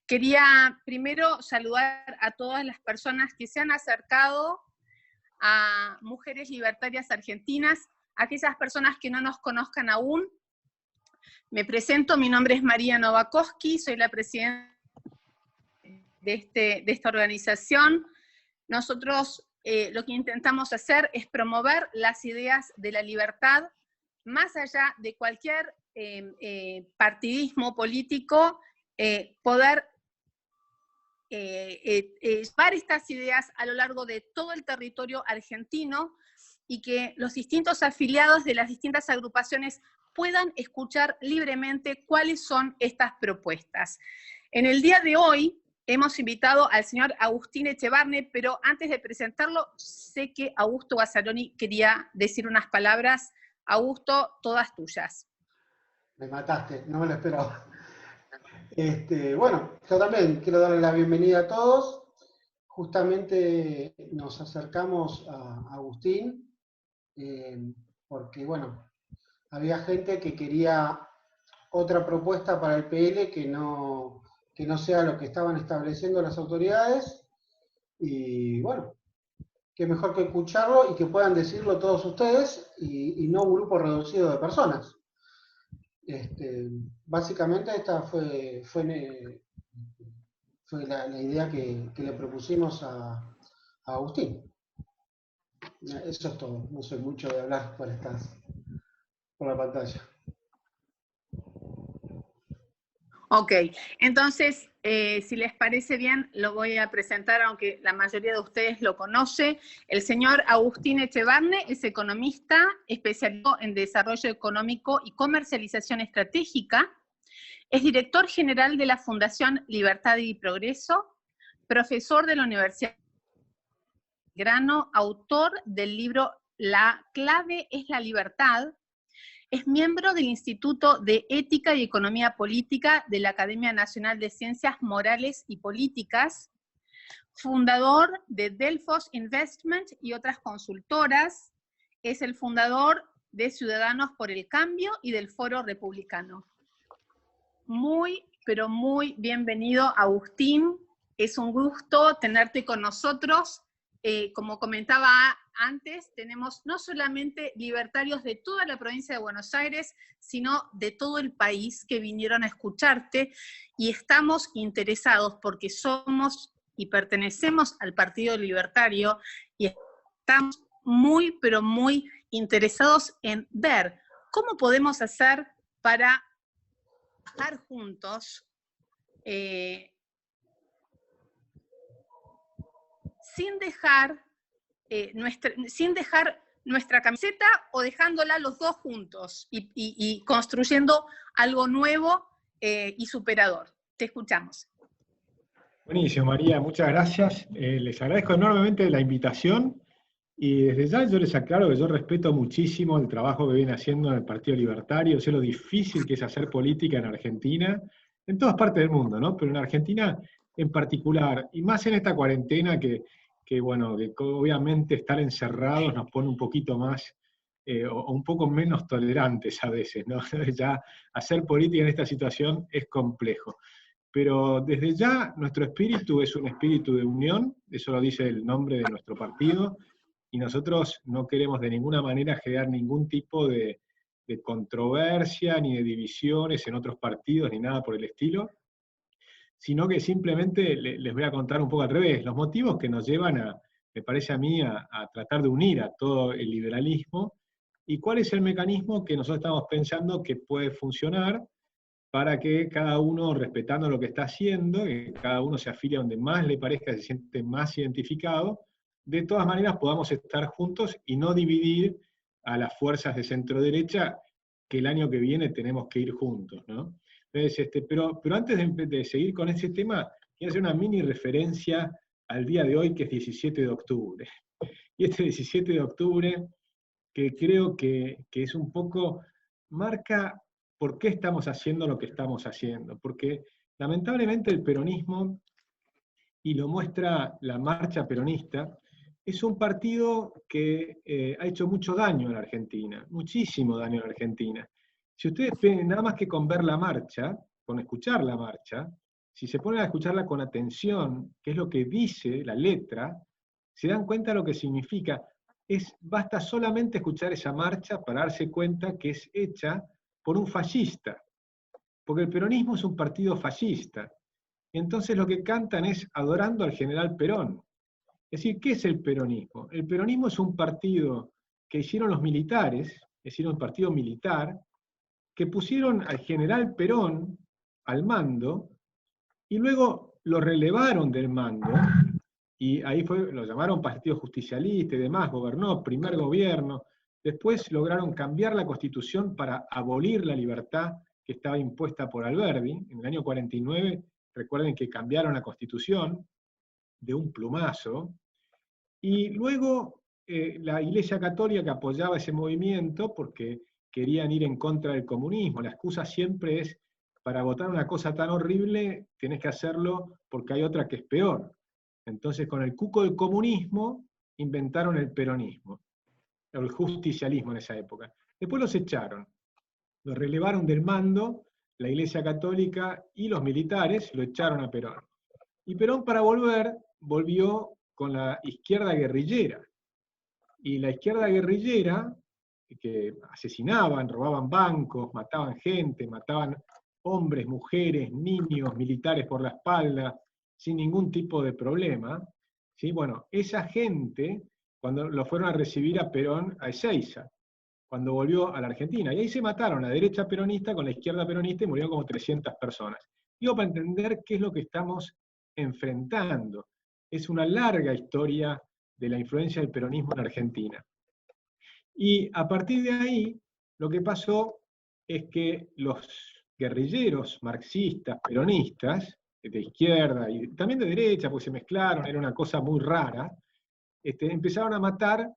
Quería primero saludar a todas las personas que se han acercado a Mujeres Libertarias Argentinas, aquellas personas que no nos conozcan aún. Me presento, mi nombre es María Novakoski, soy la presidenta de esta organización. Nosotros lo que intentamos hacer es promover las ideas de la libertad, más allá de cualquier partidismo político, poder llevar estas ideas a lo largo de todo el territorio argentino y que los distintos afiliados de las distintas agrupaciones puedan escuchar libremente cuáles son estas propuestas. En el día de hoy hemos invitado al señor Agustín Echevarne, pero antes de presentarlo, sé que Augusto Gazzaroni quería decir unas palabras. Augusto, todas tuyas. Me mataste, no me lo esperaba. Bueno, yo también quiero darle la bienvenida a todos. Justamente nos acercamos a Agustín, porque, bueno, había gente que quería otra propuesta para el PL que no sea lo que estaban estableciendo las autoridades. Y, bueno, qué mejor que escucharlo y que puedan decirlo todos ustedes y no un grupo reducido de personas. Básicamente esta fue la idea que le propusimos a Agustín. Eso es todo, no soy mucho de hablar por la pantalla. Ok, entonces, si les parece bien, lo voy a presentar, aunque la mayoría de ustedes lo conoce. El señor Agustín Echevarne es economista, especializado en desarrollo económico y comercialización estratégica. Es director general de la Fundación Libertad y Progreso, profesor de la Universidad de Belgrano, autor del libro La clave es la libertad. Es miembro del Instituto de Ética y Economía Política de la Academia Nacional de Ciencias Morales y Políticas, fundador de Delfos Investment y otras consultoras, es el fundador de Ciudadanos por el Cambio y del Foro Republicano. Muy, pero muy bienvenido, Agustín. Es un gusto tenerte con nosotros. Como comentaba antes, tenemos no solamente libertarios de toda la provincia de Buenos Aires, sino de todo el país que vinieron a escucharte, y estamos interesados porque somos y pertenecemos al Partido Libertario, y estamos muy, pero muy interesados en ver cómo podemos hacer para trabajar juntos sin dejar nuestra camiseta o dejándola los dos juntos y construyendo algo nuevo y superador. Te escuchamos. Buenísimo, María, muchas gracias. Les agradezco enormemente la invitación y desde ya yo les aclaro que yo respeto muchísimo el trabajo que viene haciendo en el Partido Libertario, sé lo difícil que es hacer política en Argentina, en todas partes del mundo, ¿no? Pero en Argentina en particular, y más en esta cuarentena que bueno, que obviamente estar encerrados nos pone un poquito más, o un poco menos tolerantes a veces, ¿no? Ya hacer política en esta situación es complejo. Pero desde ya nuestro espíritu es un espíritu de unión, eso lo dice el nombre de nuestro partido, y nosotros no queremos de ninguna manera generar ningún tipo de controversia ni de divisiones en otros partidos ni nada por el estilo, sino que simplemente les voy a contar un poco al revés, los motivos que nos llevan me parece a mí, a tratar de unir a todo el liberalismo, y cuál es el mecanismo que nosotros estamos pensando que puede funcionar para que cada uno, respetando lo que está haciendo, que cada uno se afilie a donde más le parezca, se siente más identificado, de todas maneras podamos estar juntos y no dividir a las fuerzas de centro-derecha, que el año que viene tenemos que ir juntos, ¿no? Entonces, pero antes de seguir con ese tema, quiero hacer una mini referencia al día de hoy, que es 17 de octubre. Y este 17 de octubre, que creo que es un poco, marca por qué estamos haciendo lo que estamos haciendo. Porque lamentablemente el peronismo, y lo muestra la marcha peronista, es un partido que ha hecho mucho daño en la Argentina, muchísimo daño en la Argentina. Si ustedes ven, nada más que con ver la marcha, con escuchar la marcha, si se ponen a escucharla con atención, qué es lo que dice la letra, se dan cuenta de lo que significa. Basta solamente escuchar esa marcha para darse cuenta que es hecha por un fascista, porque el peronismo es un partido fascista. Entonces lo que cantan es adorando al general Perón. Es decir, ¿qué es el peronismo? El peronismo es un partido que hicieron los militares, hicieron un partido militar, que pusieron al general Perón al mando, y luego lo relevaron del mando, y ahí lo llamaron Partido Justicialista y demás, gobernó, primer gobierno, después lograron cambiar la Constitución para abolir la libertad que estaba impuesta por Alberdi, en el año 49, recuerden que cambiaron la Constitución de un plumazo, y luego la Iglesia Católica apoyaba ese movimiento porque querían ir en contra del comunismo. La excusa siempre es, para votar una cosa tan horrible, tenés que hacerlo porque hay otra que es peor. Entonces, con el cuco del comunismo, inventaron el peronismo, el justicialismo en esa época. Después los echaron, los relevaron del mando, la Iglesia Católica y los militares lo echaron a Perón. Y Perón, para volvió con la izquierda guerrillera. Y la izquierda guerrillera, que asesinaban, robaban bancos, mataban gente, mataban hombres, mujeres, niños, militares por la espalda, sin ningún tipo de problema, ¿sí? Bueno, esa gente, cuando lo fueron a recibir a Perón a Ezeiza, cuando volvió a la Argentina, y ahí se mataron la derecha peronista con la izquierda peronista y murieron como 300 personas. Digo, para entender qué es lo que estamos enfrentando. Es una larga historia de la influencia del peronismo en Argentina. Y a partir de ahí, lo que pasó es que los guerrilleros marxistas, peronistas, de izquierda y también de derecha, porque se mezclaron, era una cosa muy rara, empezaron a matar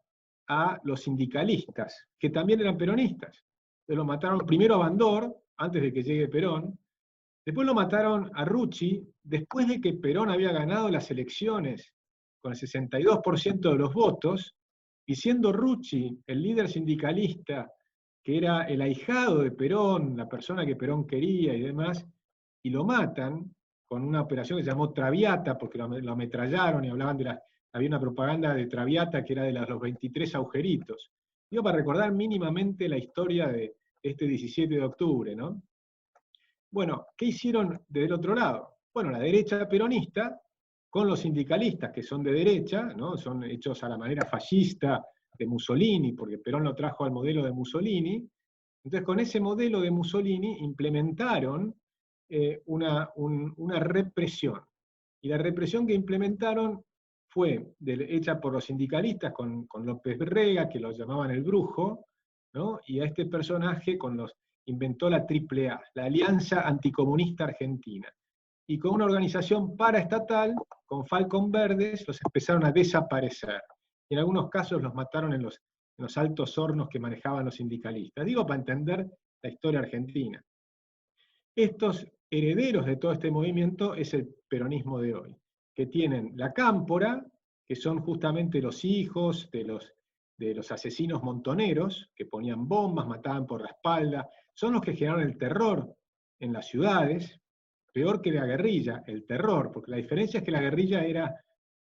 a los sindicalistas, que también eran peronistas. Entonces lo mataron primero a Bandor, antes de que llegue Perón, después lo mataron a Rucci, después de que Perón había ganado las elecciones con el 62% de los votos, y siendo Rucci el líder sindicalista, que era el ahijado de Perón, la persona que Perón quería y demás, y lo matan con una operación que se llamó Traviata, porque lo ametrallaron y hablaban había una propaganda de Traviata que era de los 23 agujeritos. Digo, para recordar mínimamente la historia de este 17 de octubre, ¿no? Bueno, ¿qué hicieron del otro lado? Bueno, la derecha peronista, con los sindicalistas que son de derecha, ¿no? Son hechos a la manera fascista de Mussolini, porque Perón lo trajo al modelo de Mussolini. Entonces, con ese modelo de Mussolini implementaron una represión. Y la represión que implementaron fue hecha por los sindicalistas con López Rega, que lo llamaban el brujo, ¿no? Y a este personaje inventó la AAA, la Alianza Anticomunista Argentina. Y con una organización paraestatal, con Falcón Verdes, los empezaron a desaparecer. Y en algunos casos los mataron en los altos hornos que manejaban los sindicalistas. Digo, para entender la historia argentina. Estos herederos de todo este movimiento es el peronismo de hoy, que tienen la cámpora, que son justamente los hijos de los asesinos montoneros, que ponían bombas, mataban por la espalda, son los que generaron el terror en las ciudades, peor que la guerrilla, el terror, porque la diferencia es que la guerrilla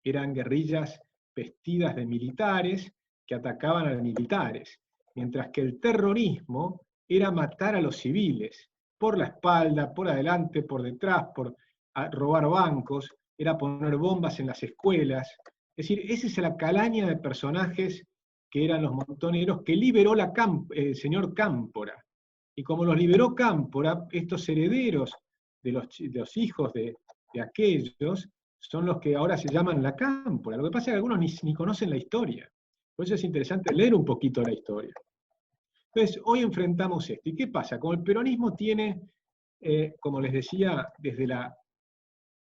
eran guerrillas vestidas de militares que atacaban a los militares, mientras que el terrorismo era matar a los civiles, por la espalda, por adelante, por detrás, robar bancos, era poner bombas en las escuelas. Es decir, esa es la calaña de personajes que eran los montoneros, que liberó el señor Cámpora. Y como los liberó Cámpora, estos herederos de los hijos de aquellos son los que ahora se llaman la Cámpora. Lo que pasa es que algunos ni conocen la historia. Por eso es interesante leer un poquito la historia. Entonces, hoy enfrentamos esto. ¿Y qué pasa? Como el peronismo tiene, como les decía, desde la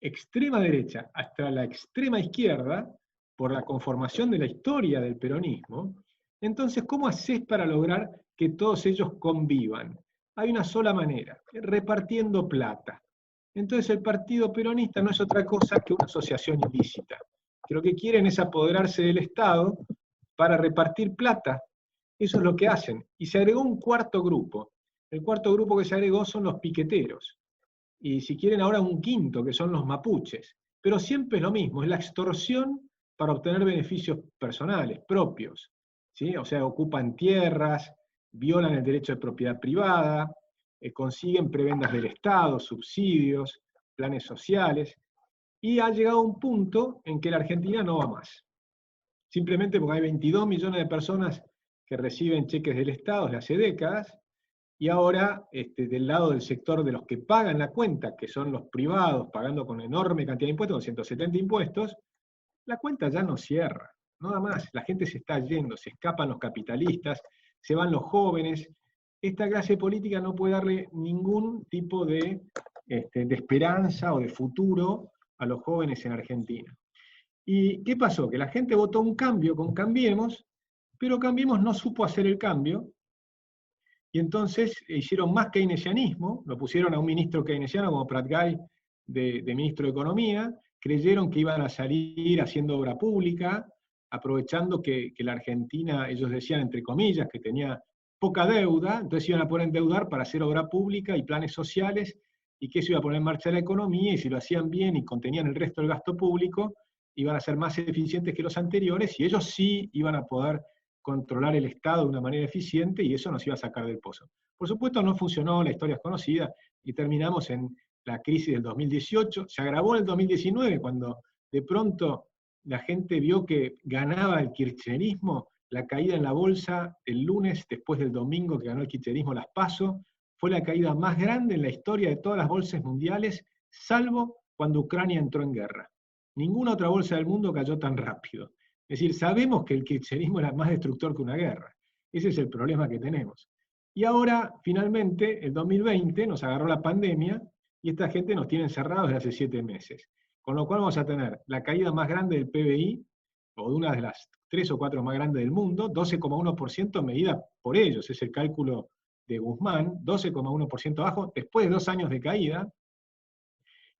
extrema derecha hasta la extrema izquierda, por la conformación de la historia del peronismo, entonces, ¿cómo haces para lograr que todos ellos convivan? Hay una sola manera, repartiendo plata. Entonces el partido peronista no es otra cosa que una asociación ilícita, que lo que quieren es apoderarse del Estado para repartir plata. Eso es lo que hacen. Y se agregó un cuarto grupo. El cuarto grupo que se agregó son los piqueteros. y si quieren ahora un quinto, que son los mapuches. Pero siempre es lo mismo, es la extorsión para obtener beneficios personales, propios. ¿Sí? O sea, ocupan tierras, violan el derecho de propiedad privada, consiguen prebendas del Estado, subsidios, planes sociales, y ha llegado un punto en que la Argentina no va más. Simplemente porque hay 22 millones de personas que reciben cheques del Estado desde hace décadas, y ahora, del lado del sector de los que pagan la cuenta, que son los privados, pagando con enorme cantidad de impuestos, con 170 impuestos, la cuenta ya no cierra. Nada más, la gente se está yendo, se escapan los capitalistas, se van los jóvenes. Esta clase política no puede darle ningún tipo de esperanza o de futuro a los jóvenes en Argentina. ¿Y qué pasó? Que la gente votó un cambio con Cambiemos, pero Cambiemos no supo hacer el cambio, y entonces hicieron más keynesianismo, lo pusieron a un ministro keynesiano como Prat-Gay de ministro de Economía, creyeron que iban a salir haciendo obra pública, aprovechando que la Argentina, ellos decían entre comillas, que tenía poca deuda, entonces iban a poner a endeudar para hacer obra pública y planes sociales, y que eso iba a poner en marcha la economía, y si lo hacían bien y contenían el resto del gasto público, iban a ser más eficientes que los anteriores, y ellos sí iban a poder controlar el Estado de una manera eficiente, y eso nos iba a sacar del pozo. Por supuesto no funcionó, la historia es conocida, y terminamos en la crisis del 2018, se agravó en el 2019, cuando de pronto la gente vio que ganaba el kirchnerismo, la caída en la bolsa el lunes, después del domingo que ganó el kirchnerismo las PASO, fue la caída más grande en la historia de todas las bolsas mundiales, salvo cuando Ucrania entró en guerra. Ninguna otra bolsa del mundo cayó tan rápido. Es decir, sabemos que el kirchnerismo era más destructor que una guerra. Ese es el problema que tenemos. Y ahora, finalmente, el 2020 nos agarró la pandemia y esta gente nos tiene encerrados desde hace 7 meses. Con lo cual vamos a tener la caída más grande del PBI, o de una de las 3 o 4 más grandes del mundo, 12,1% medida por ellos, es el cálculo de Guzmán, 12,1% abajo, después de 2 años de caída.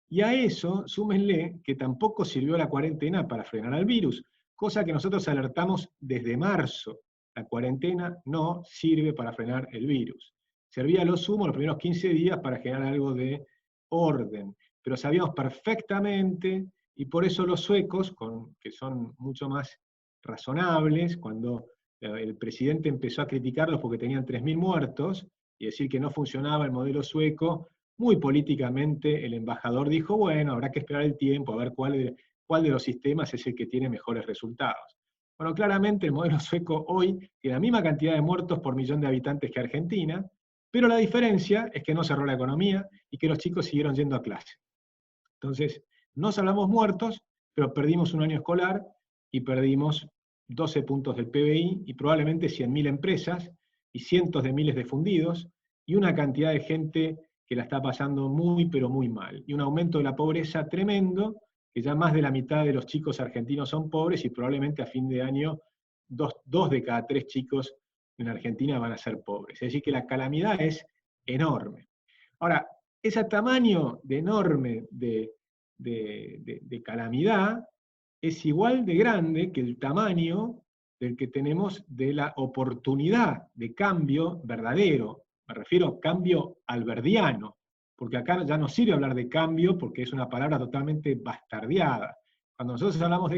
Y a eso, súmenle que tampoco sirvió la cuarentena para frenar al virus, cosa que nosotros alertamos desde marzo. La cuarentena no sirve para frenar el virus. Servía a lo sumo los primeros 15 días para generar algo de orden, pero sabíamos perfectamente, y por eso los suecos, que son mucho más razonables, cuando el presidente empezó a criticarlos porque tenían 3.000 muertos, y decir que no funcionaba el modelo sueco, muy políticamente el embajador dijo, bueno, habrá que esperar el tiempo, a ver cuál de los sistemas es el que tiene mejores resultados. Bueno, claramente el modelo sueco hoy tiene la misma cantidad de muertos por millón de habitantes que Argentina, pero la diferencia es que no cerró la economía y que los chicos siguieron yendo a clase. Entonces, no salvamos muertos, pero perdimos un año escolar y perdimos 12 puntos del PBI y probablemente 100.000 empresas y cientos de miles de fundidos y una cantidad de gente que la está pasando muy, pero muy mal. Y un aumento de la pobreza tremendo, que ya más de la mitad de los chicos argentinos son pobres y probablemente a fin de año 2 de cada 3 chicos en Argentina van a ser pobres. Es decir, que la calamidad es enorme. Ahora, ese tamaño de enorme de calamidad es igual de grande que el tamaño del que tenemos de la oportunidad de cambio verdadero. Me refiero a cambio alberdiano, porque acá ya no sirve hablar de cambio porque es una palabra totalmente bastardeada. Cuando nosotros hablamos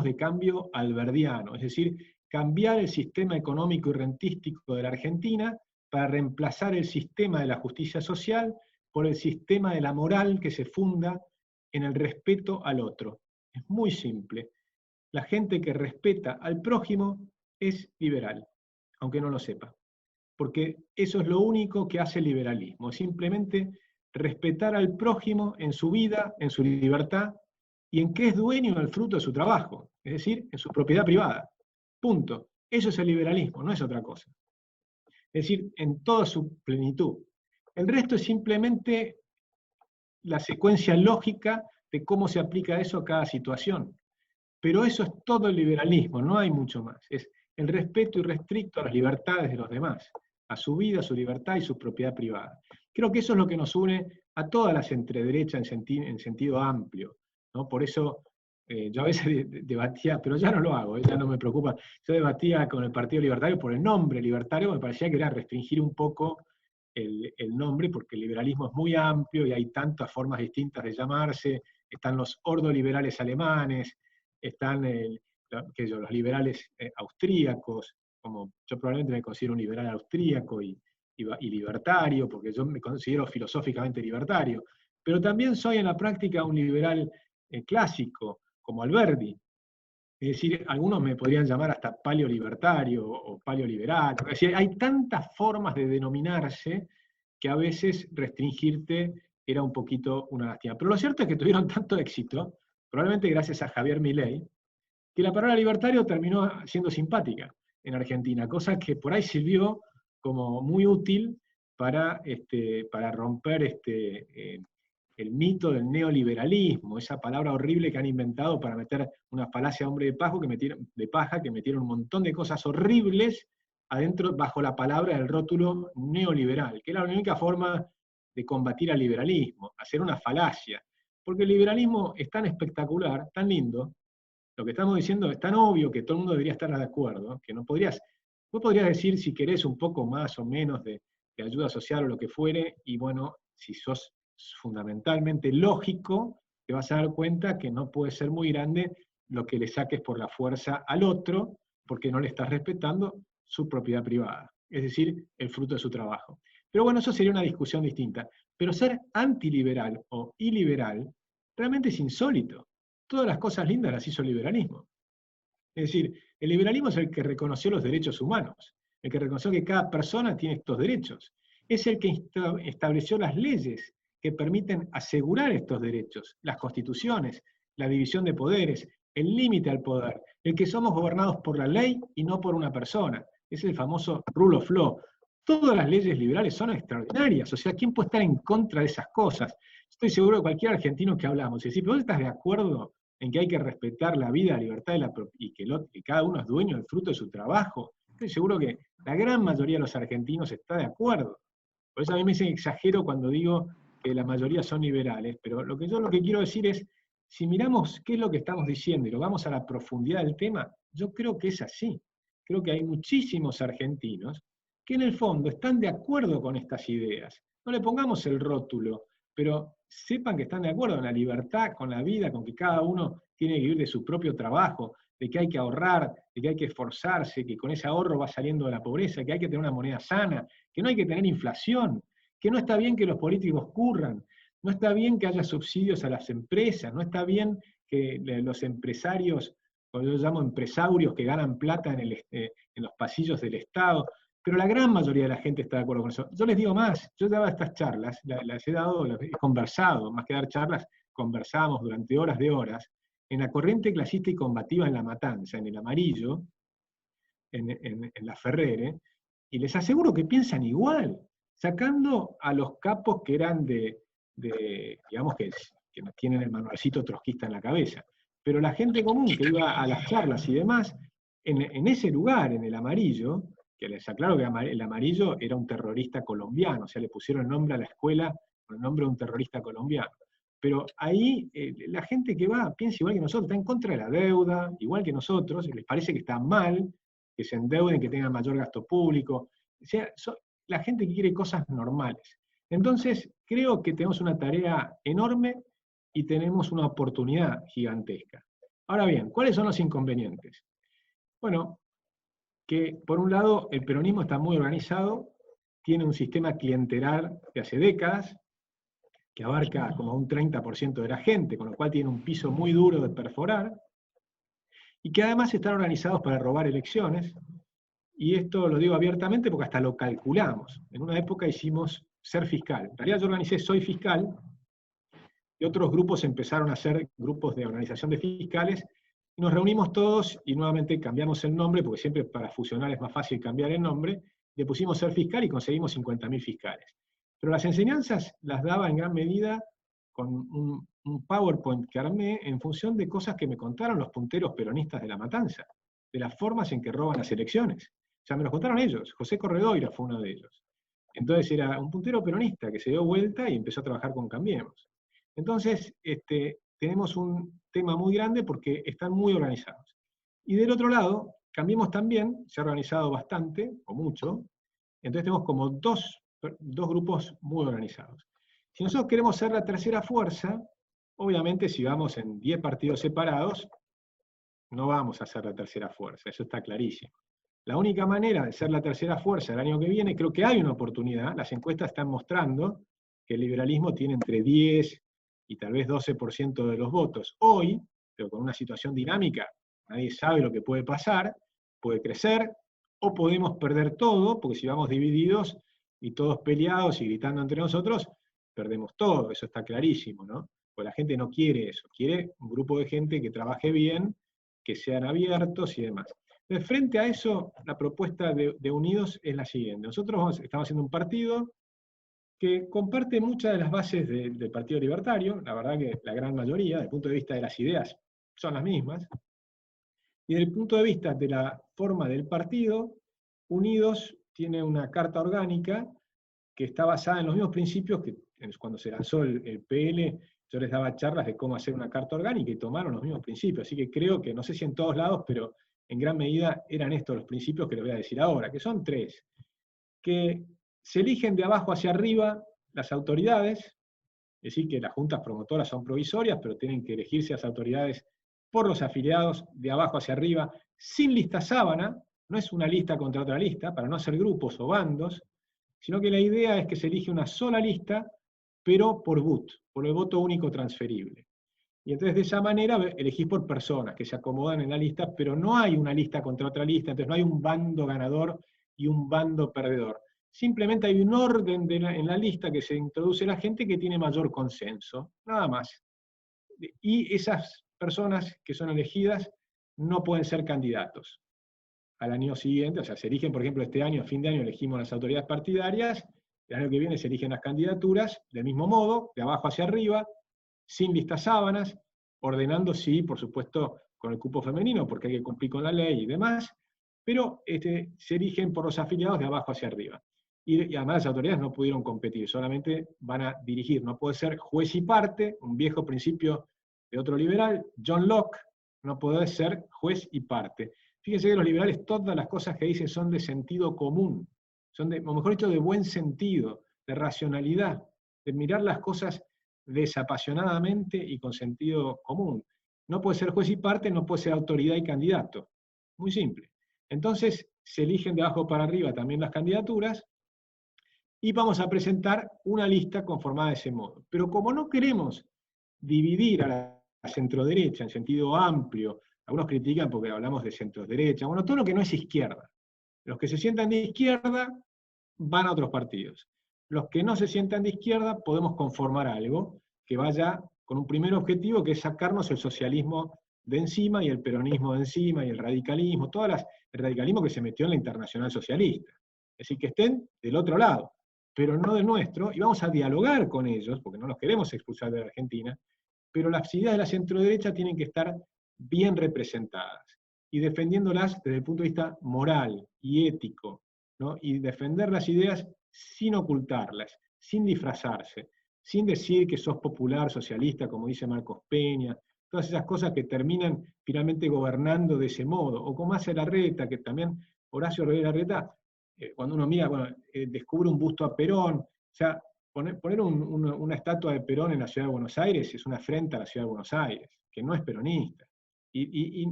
de cambio alberdiano, es decir, cambiar el sistema económico y rentístico de la Argentina para reemplazar el sistema de la justicia social por el sistema de la moral que se funda en el respeto al otro. Es muy simple. La gente que respeta al prójimo es liberal, aunque no lo sepa. Porque eso es lo único que hace el liberalismo, simplemente respetar al prójimo en su vida, en su libertad, y en que es dueño del fruto de su trabajo, es decir, en su propiedad privada. Punto. Eso es el liberalismo, no es otra cosa. Es decir, en toda su plenitud. El resto es simplemente la secuencia lógica de cómo se aplica eso a cada situación. Pero eso es todo el liberalismo, no hay mucho más. Es el respeto irrestricto a las libertades de los demás, a su vida, a su libertad y su propiedad privada. Creo que eso es lo que nos une a todas las entrederechas en sentido amplio, ¿no? Por eso yo a veces debatía, pero ya no lo hago, ya no me preocupa. Yo debatía con el Partido Libertario por el nombre libertario, me parecía que era restringir un poco el nombre, porque el liberalismo es muy amplio y hay tantas formas distintas de llamarse. Están los ordoliberales alemanes, están los liberales austríacos, como yo probablemente me considero un liberal austríaco y libertario, porque yo me considero filosóficamente libertario, pero también soy en la práctica un liberal clásico, como Alberti. Es decir, algunos me podrían llamar hasta paleolibertario o paleoliberal. Es decir, hay tantas formas de denominarse que a veces restringirte era un poquito una lástima. Pero lo cierto es que tuvieron tanto éxito, probablemente gracias a Javier Milei, que la palabra libertario terminó siendo simpática en Argentina, cosa que por ahí sirvió como muy útil para romper el mito del neoliberalismo, esa palabra horrible que han inventado para meter una falacia hombre de paja, que metieron un montón de cosas horribles adentro, bajo la palabra del rótulo neoliberal, que era la única forma de combatir al liberalismo, hacer una falacia. Porque el liberalismo es tan espectacular, tan lindo, lo que estamos diciendo es tan obvio que todo el mundo debería estar de acuerdo, que vos podrías decir si querés un poco más o menos de ayuda social o lo que fuere, y bueno, si sos fundamentalmente lógico, te vas a dar cuenta que no puede ser muy grande lo que le saques por la fuerza al otro, porque no le estás respetando su propiedad privada, es decir, el fruto de su trabajo. Pero bueno, eso sería una discusión distinta. Pero ser antiliberal o iliberal realmente es insólito. Todas las cosas lindas las hizo el liberalismo. Es decir, el liberalismo es el que reconoció los derechos humanos, el que reconoció que cada persona tiene estos derechos. Es el que estableció las leyes que permiten asegurar estos derechos, las constituciones, la división de poderes, el límite al poder, el que somos gobernados por la ley y no por una persona. Es el famoso rule of law. Todas las leyes liberales son extraordinarias, o sea, ¿quién puede estar en contra de esas cosas? Estoy seguro que cualquier argentino que hablamos, y decir, ¿pero vos estás de acuerdo en que hay que respetar la vida, la libertad y que cada uno es dueño del fruto de su trabajo? Estoy seguro que la gran mayoría de los argentinos está de acuerdo. Por eso a mí me dicen exagero cuando digo que la mayoría son liberales, pero lo que quiero decir es, si miramos qué es lo que estamos diciendo y lo vamos a la profundidad del tema, yo creo que es así. Creo que hay muchísimos argentinos que en el fondo están de acuerdo con estas ideas. No le pongamos el rótulo, pero sepan que están de acuerdo en la libertad, con la vida, con que cada uno tiene que vivir de su propio trabajo, de que hay que ahorrar, de que hay que esforzarse, que con ese ahorro va saliendo de la pobreza, que hay que tener una moneda sana, que no hay que tener inflación, que no está bien que los políticos curran, no está bien que haya subsidios a las empresas, no está bien que los empresarios, o yo llamo empresarios, que ganan plata en los pasillos del Estado, pero la gran mayoría de la gente está de acuerdo con eso. Yo les digo más, yo daba estas charlas, las he dado, las he conversado, más que dar charlas, conversamos durante horas de horas, en la corriente clasista y combativa en La Matanza, en el Amarillo, en la Ferrere, y les aseguro que piensan igual, sacando a los capos que eran digamos que no tienen el manualcito trotskista en la cabeza. Pero la gente común que iba a las charlas y demás, en ese lugar, en el Amarillo, que les aclaro que el Amarillo era un terrorista colombiano, o sea, le pusieron el nombre a la escuela con el nombre de un terrorista colombiano. Pero ahí la gente que va piensa igual que nosotros, está en contra de la deuda, igual que nosotros, les parece que está mal, que se endeuden, que tengan mayor gasto público. O sea, la gente que quiere cosas normales. Entonces, creo que tenemos una tarea enorme y tenemos una oportunidad gigantesca. Ahora bien, ¿cuáles son los inconvenientes? Bueno, que por un lado el peronismo está muy organizado, tiene un sistema clientelar de hace décadas, que abarca como un 30% de la gente, con lo cual tiene un piso muy duro de perforar, y que además están organizados para robar elecciones, y esto lo digo abiertamente porque hasta lo calculamos. En una época hicimos Ser Fiscal. En realidad yo organicé Soy Fiscal, y otros grupos empezaron a hacer grupos de organización de fiscales, y nos reunimos todos y nuevamente cambiamos el nombre, porque siempre para fusionar es más fácil cambiar el nombre, le pusimos Ser Fiscal y conseguimos 50.000 fiscales. Pero las enseñanzas las daba en gran medida con un PowerPoint que armé en función de cosas que me contaron los punteros peronistas de La Matanza, de las formas en que roban las elecciones. O sea, me los contaron ellos. José Corredoira fue uno de ellos. Entonces era un puntero peronista que se dio vuelta y empezó a trabajar con Cambiemos. Entonces, tenemos un tema muy grande porque están muy organizados. Y del otro lado, Cambiemos también, se ha organizado bastante, o mucho, entonces tenemos como dos dos grupos muy organizados. Si nosotros queremos ser la tercera fuerza, obviamente si vamos en 10 partidos separados, no vamos a ser la tercera fuerza, eso está clarísimo. La única manera de ser la tercera fuerza el año que viene, creo que hay una oportunidad, las encuestas están mostrando que el liberalismo tiene entre 10 y tal vez 12% de los votos. Hoy, pero con una situación dinámica, nadie sabe lo que puede pasar, puede crecer, o podemos perder todo, porque si vamos divididos y todos peleados y gritando entre nosotros, perdemos todo, eso está clarísimo, ¿no? Pues la gente no quiere eso, quiere un grupo de gente que trabaje bien, que sean abiertos y demás. Entonces, frente a eso, la propuesta de Unidos es la siguiente. Nosotros estamos haciendo un partido que comparte muchas de las bases del Partido Libertario, la verdad que la gran mayoría, desde el punto de vista de las ideas, son las mismas, y desde el punto de vista de la forma del partido, Unidos tiene una carta orgánica que está basada en los mismos principios que cuando se lanzó el PL, yo les daba charlas de cómo hacer una carta orgánica y tomaron los mismos principios. Así que creo que, no sé si en todos lados, pero en gran medida eran estos los principios que les voy a decir ahora, que son 3. Que se eligen de abajo hacia arriba las autoridades, es decir, que las juntas promotoras son provisorias, pero tienen que elegirse las autoridades por los afiliados de abajo hacia arriba, sin lista sábana, no es una lista contra otra lista, para no hacer grupos o bandos, sino que la idea es que se elige una sola lista, pero por VUT, por el voto único transferible. Y entonces de esa manera elegís por personas que se acomodan en la lista, pero no hay una lista contra otra lista, entonces no hay un bando ganador y un bando perdedor. Simplemente hay un orden en la lista que se introduce la gente que tiene mayor consenso, nada más. Y esas personas que son elegidas no pueden ser candidatos al año siguiente, o sea, se eligen, por ejemplo, este año, a fin de año, elegimos las autoridades partidarias, el año que viene se eligen las candidaturas, del mismo modo, de abajo hacia arriba, sin listas sábanas, ordenando, sí, por supuesto, con el cupo femenino, porque hay que cumplir con la ley y demás, pero se eligen por los afiliados de abajo hacia arriba. Y además las autoridades no pudieron competir, solamente van a dirigir, no puede ser juez y parte, un viejo principio de otro liberal, John Locke, no puede ser juez y parte. Fíjense que los liberales todas las cosas que dicen son de sentido común, son o mejor dicho, de buen sentido, de racionalidad, de mirar las cosas desapasionadamente y con sentido común. No puede ser juez y parte, no puede ser autoridad y candidato. Muy simple. Entonces, se eligen de abajo para arriba también las candidaturas, y vamos a presentar una lista conformada de ese modo. Pero como no queremos dividir a la centroderecha en sentido amplio, algunos critican porque hablamos de centroderecha, bueno, todo lo que no es izquierda. Los que se sientan de izquierda van a otros partidos. Los que no se sientan de izquierda podemos conformar algo que vaya con un primer objetivo, que es sacarnos el socialismo de encima y el peronismo de encima y el radicalismo, el radicalismo que se metió en la Internacional Socialista. Es decir, que estén del otro lado, pero no del nuestro, y vamos a dialogar con ellos, porque no los queremos expulsar de la Argentina, pero las ideas de la centroderecha tienen que estar bien representadas, y defendiéndolas desde el punto de vista moral y ético, ¿no? Y defender las ideas sin ocultarlas, sin disfrazarse, sin decir que sos popular, socialista, como dice Marcos Peña, todas esas cosas que terminan finalmente gobernando de ese modo, o como hace Larreta, que también Horacio Rodríguez Larreta, cuando uno mira, descubre un busto a Perón, o sea, poner una estatua de Perón en la Ciudad de Buenos Aires es una afrenta a la Ciudad de Buenos Aires, que no es peronista. Y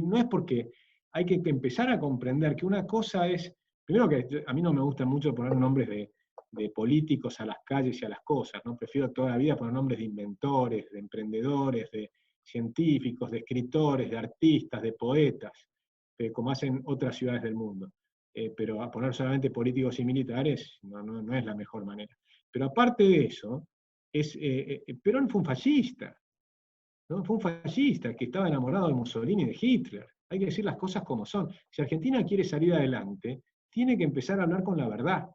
no es porque hay que empezar a comprender que una cosa es, primero que a mí no me gusta mucho poner nombres de políticos a las calles y a las cosas, ¿no? Prefiero toda la vida poner nombres de inventores, de emprendedores, de científicos, de escritores, de artistas, de poetas, como hacen otras ciudades del mundo. Pero a poner solamente políticos y militares no es la mejor manera. Pero aparte de eso, Perón fue un fascista, ¿no? Fue un fascista que estaba enamorado de Mussolini y de Hitler. Hay que decir las cosas como son. Si Argentina quiere salir adelante, tiene que empezar a hablar con la verdad.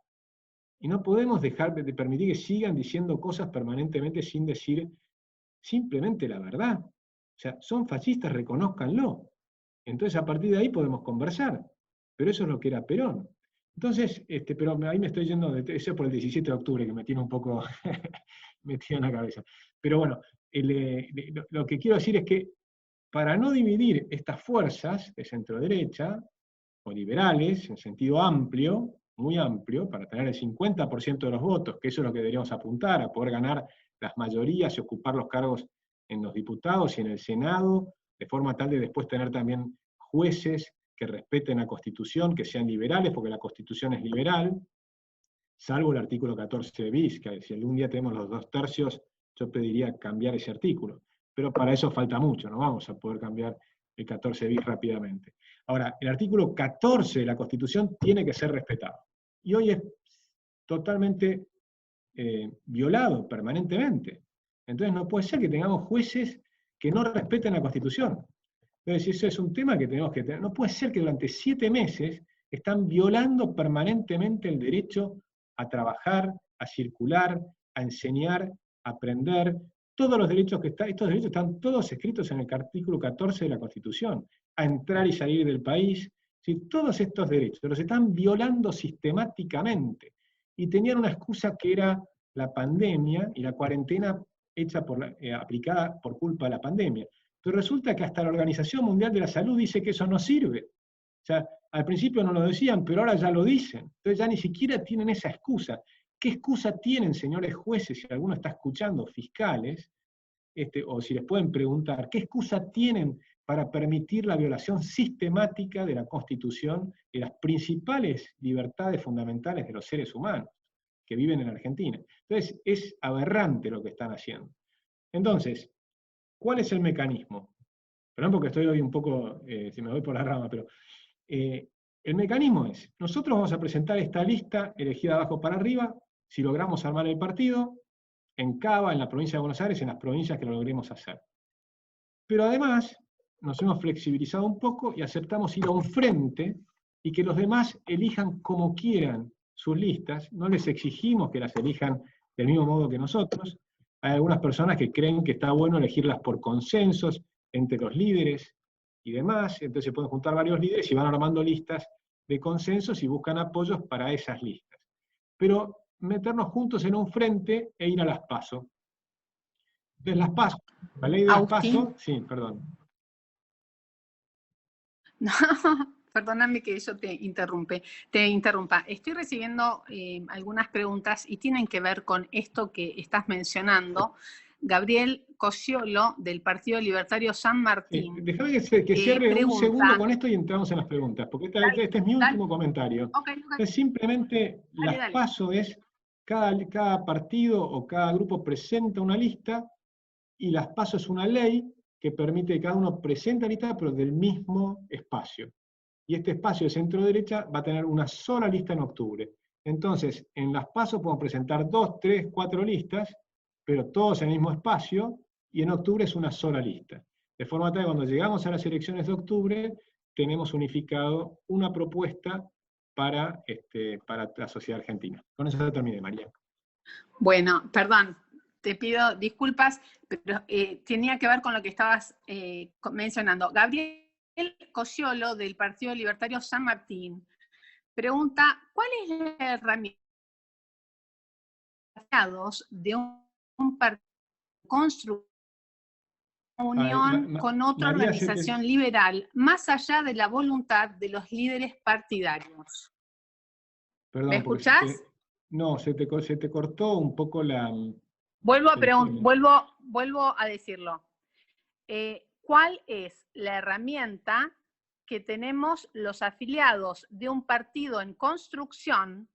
Y no podemos dejar de permitir que sigan diciendo cosas permanentemente sin decir simplemente la verdad. O sea, son fascistas, reconózcanlo. Entonces a partir de ahí podemos conversar. Pero eso es lo que era Perón. Entonces, pero ahí me estoy yendo, eso por el 17 de octubre, que me tiene un poco metido en la cabeza. Pero bueno, lo que quiero decir es que para no dividir estas fuerzas de centro-derecha, o liberales, en sentido amplio, muy amplio para tener el 50% de los votos, que eso es lo que deberíamos apuntar, a poder ganar las mayorías y ocupar los cargos en los diputados y en el Senado, de forma tal de después tener también jueces que respeten la Constitución, que sean liberales, porque la Constitución es liberal, salvo el artículo 14 bis, que si algún día tenemos los 2/3, yo pediría cambiar ese artículo. Pero para eso falta mucho, no vamos a poder cambiar el 14 bis rápidamente. Ahora, el artículo 14 de la Constitución tiene que ser respetado. Y hoy es totalmente violado permanentemente. Entonces no puede ser que tengamos jueces que no respeten la Constitución. Entonces eso es un tema que tenemos que tener. No puede ser que durante 7 meses están violando permanentemente el derecho a trabajar, a circular, a enseñar, a aprender. Todos los derechos estos derechos están todos escritos en el artículo 14 de la Constitución. A entrar y salir del país. ¿Sí? Todos estos derechos los están violando sistemáticamente. Y tenían una excusa que era la pandemia y la cuarentena hecha aplicada por culpa de la pandemia. Pero resulta que hasta la Organización Mundial de la Salud dice que eso no sirve. O sea, al principio no lo decían, pero ahora ya lo dicen. Entonces ya ni siquiera tienen esa excusa. ¿Qué excusa tienen, señores jueces, si alguno está escuchando, fiscales, o si les pueden preguntar, qué excusa tienen para permitir la violación sistemática de la Constitución y las principales libertades fundamentales de los seres humanos que viven en Argentina? Entonces, es aberrante lo que están haciendo. Entonces, ¿cuál es el mecanismo? Perdón porque estoy hoy un poco, si me voy por la rama, pero el mecanismo es, nosotros vamos a presentar esta lista elegida de abajo para arriba, si logramos armar el partido, en Cava, en la provincia de Buenos Aires, en las provincias que lo logremos hacer. Pero además, nos hemos flexibilizado un poco y aceptamos ir a un frente y que los demás elijan como quieran sus listas, no les exigimos que las elijan del mismo modo que nosotros. Hay algunas personas que creen que está bueno elegirlas por consensos entre los líderes y demás, entonces se pueden juntar varios líderes y van armando listas de consensos y buscan apoyos para esas listas. Pero meternos juntos en un frente e ir a las PASO. Entonces las PASO, la ley de las PASO, sí, perdón. No, perdóname que yo te interrumpa. Estoy recibiendo algunas preguntas y tienen que ver con esto que estás mencionando. Gabriel Cosciolo, del Partido Libertario San Martín. Déjame que cierre un segundo con esto y entramos en las preguntas, porque este es mi último comentario. Okay. Entonces, simplemente las PASO es, cada partido o cada grupo presenta una lista, y las PASO es una ley que permite que cada uno presente la lista, pero del mismo espacio. Y este espacio de centro-derecha va a tener una sola lista en octubre. Entonces, en las PASO podemos presentar 2, 3, 4 listas, pero todos en el mismo espacio, y en octubre es una sola lista. De forma tal que cuando llegamos a las elecciones de octubre, tenemos unificado una propuesta para la sociedad argentina. Con eso terminé, María. Bueno, perdón, te pido disculpas, pero tenía que ver con lo que estabas mencionando. Gabriel Cosciolo, del Partido Libertario San Martín, pregunta, ¿cuál es la herramienta de un partido construir una unión con otra María, organización liberal, más allá de la voluntad de los líderes partidarios? Perdón, ¿Me escuchás? No, se te cortó un poco la... Vuelvo a decirlo. ¿Cuál es la herramienta que tenemos los afiliados de un partido en construcción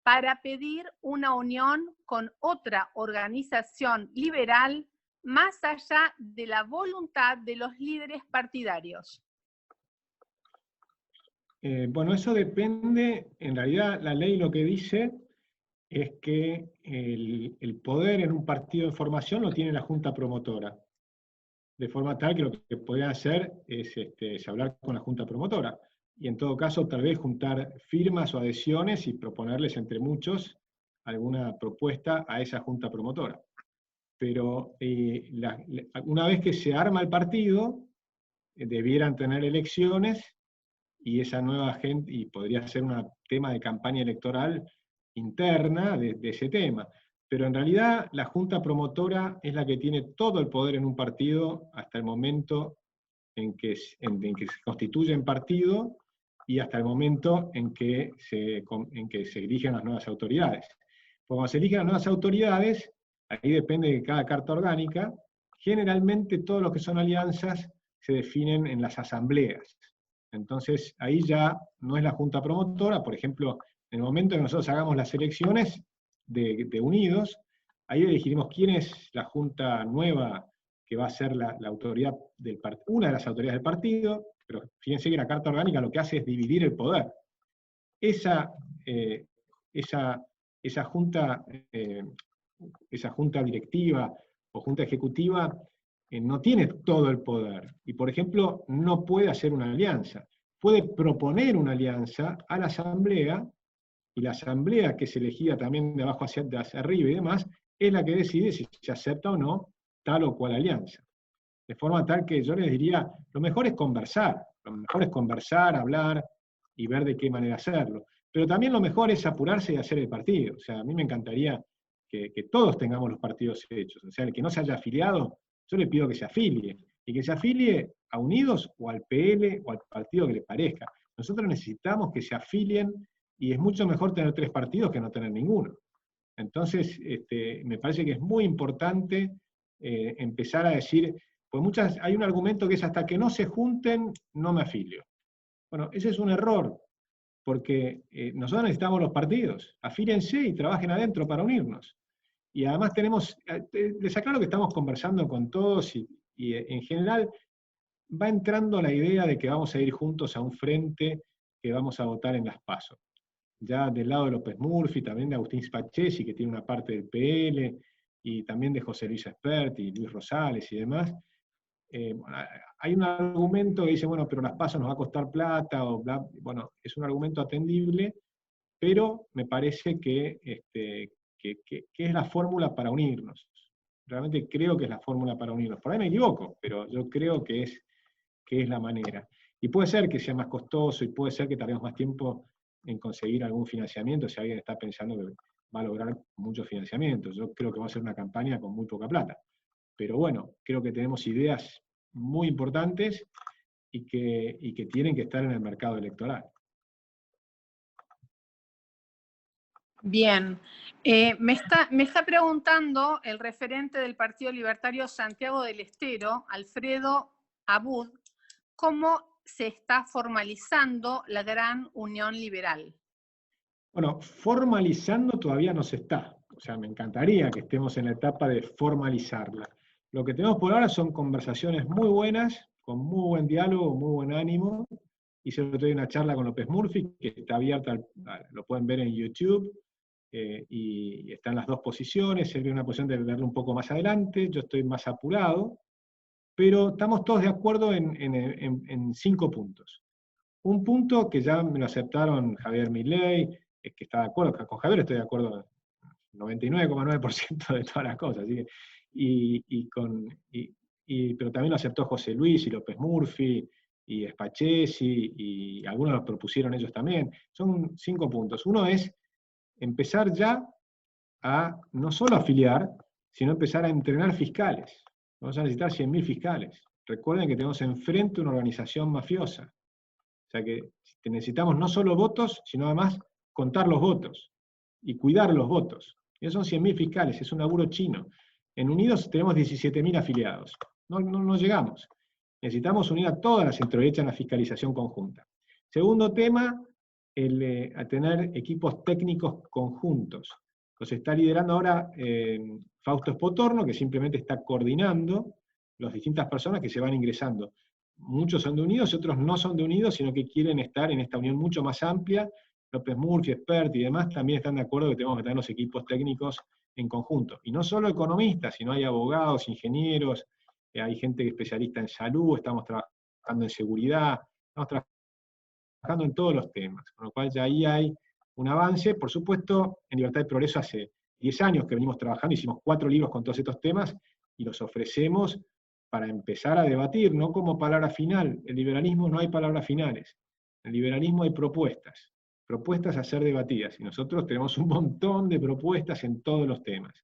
para pedir una unión con otra organización liberal más allá de la voluntad de los líderes partidarios? Bueno, eso depende, en realidad la ley lo que dice es que el poder en un partido de formación lo tiene la Junta Promotora. De forma tal que lo que podrían hacer es hablar con la Junta Promotora. Y en todo caso, tal vez juntar firmas o adhesiones y proponerles entre muchos alguna propuesta a esa Junta Promotora. Pero una vez que se arma el partido, debieran tener elecciones y esa nueva gente, y podría ser un tema de campaña electoral interna de ese tema. Pero en realidad la Junta Promotora es la que tiene todo el poder en un partido hasta el momento en que se constituye en partido, y hasta el momento en que se eligen las nuevas autoridades. Cuando se eligen las nuevas autoridades, ahí depende de cada carta orgánica, generalmente todos los que son alianzas se definen en las asambleas. Entonces, ahí ya no es la junta promotora, por ejemplo, en el momento que nosotros hagamos las elecciones de Unidos, ahí elegiremos quién es la junta nueva que va a ser la autoridad del partido, una de las autoridades del partido, pero fíjense que la carta orgánica lo que hace es dividir el poder. Esa junta directiva o junta ejecutiva no tiene todo el poder, y por ejemplo no puede hacer una alianza, puede proponer una alianza a la asamblea, y la asamblea, que es elegida también de abajo hacia arriba y demás, es la que decide si se acepta o no tal o cual alianza. De forma tal que yo les diría, lo mejor es conversar, hablar y ver de qué manera hacerlo. Pero también lo mejor es apurarse y hacer el partido. O sea, a mí me encantaría que todos tengamos los partidos hechos. O sea, el que no se haya afiliado, yo le pido que se afilie. Y que se afilie a Unidos o al PL o al partido que le parezca. Nosotros necesitamos que se afilien, y es mucho mejor tener 3 partidos que no tener ninguno. Entonces, me parece que es muy importante empezar a decir, pues hay un argumento que es hasta que no se junten, no me afilio. Bueno, ese es un error, porque nosotros necesitamos los partidos, afílense y trabajen adentro para unirnos. Y además les aclaro que estamos conversando con todos, y en general va entrando la idea de que vamos a ir juntos a un frente que vamos a votar en las PASO. Ya del lado de López Murphy, también de Agustín Spachesi, que tiene una parte del PL, y también de José Luis Espert y Luis Rosales y demás. Hay un argumento que dice, bueno, pero las PASO nos va a costar plata, o bla. Bueno, es un argumento atendible, pero me parece que es la fórmula para unirnos. Realmente creo que es la fórmula para unirnos. Por ahí me equivoco, pero yo creo que es la manera. Y puede ser que sea más costoso, y puede ser que tardemos más tiempo en conseguir algún financiamiento, si alguien está pensando que va a lograr muchos financiamientos. Yo creo que va a ser una campaña con muy poca plata. Pero bueno, creo que tenemos ideas muy importantes y que tienen que estar en el mercado electoral. Bien. Me está preguntando el referente del Partido Libertario Santiago del Estero, Alfredo Abud, cómo se está formalizando la Gran Unión Liberal. Bueno, formalizando todavía no se está. O sea, me encantaría que estemos en la etapa de formalizarla. Lo que tenemos por ahora son conversaciones muy buenas, con muy buen diálogo, muy buen ánimo. Hice el otro día una charla con López Murphy, que está abierta, lo pueden ver en YouTube, y están las dos posiciones. Él viene una posición de verlo un poco más adelante, yo estoy más apurado, pero estamos todos de acuerdo en 5 puntos. Un punto que ya me lo aceptaron Javier Milei, es que está de acuerdo, con Javier estoy de acuerdo 99,9% de todas las cosas, así que, pero también lo aceptó José Luis y López Murphy y Spachesi, y algunos lo propusieron ellos también. Son 5 puntos. Uno es empezar ya a no solo afiliar, sino empezar a entrenar fiscales. Vamos a necesitar 100.000 fiscales. Recuerden que tenemos enfrente una organización mafiosa. O sea que necesitamos no solo votos, sino además contar los votos y cuidar los votos. Y esos son 100.000 fiscales, es un laburo chino. En Unidos tenemos 17.000 afiliados. No llegamos. Necesitamos unir a todas las centroderechas en la fiscalización conjunta. Segundo tema, a tener equipos técnicos conjuntos. Los está liderando ahora Fausto Spotorno, que simplemente está coordinando las distintas personas que se van ingresando. Muchos son de Unidos y otros no son de Unidos, sino que quieren estar en esta unión mucho más amplia. López Murphy, Espert y demás también están de acuerdo que tenemos que tener los equipos técnicos en conjunto. Y no solo economistas, sino hay abogados, ingenieros, hay gente especialista en salud, estamos trabajando en seguridad, estamos trabajando en todos los temas, con lo cual ya ahí hay un avance. Por supuesto, en Libertad y Progreso hace 10 años que venimos trabajando, hicimos 4 libros con todos estos temas, y los ofrecemos para empezar a debatir, no como palabra final. En el liberalismo no hay palabras finales, en el liberalismo hay propuestas a ser debatidas, y nosotros tenemos un montón de propuestas en todos los temas,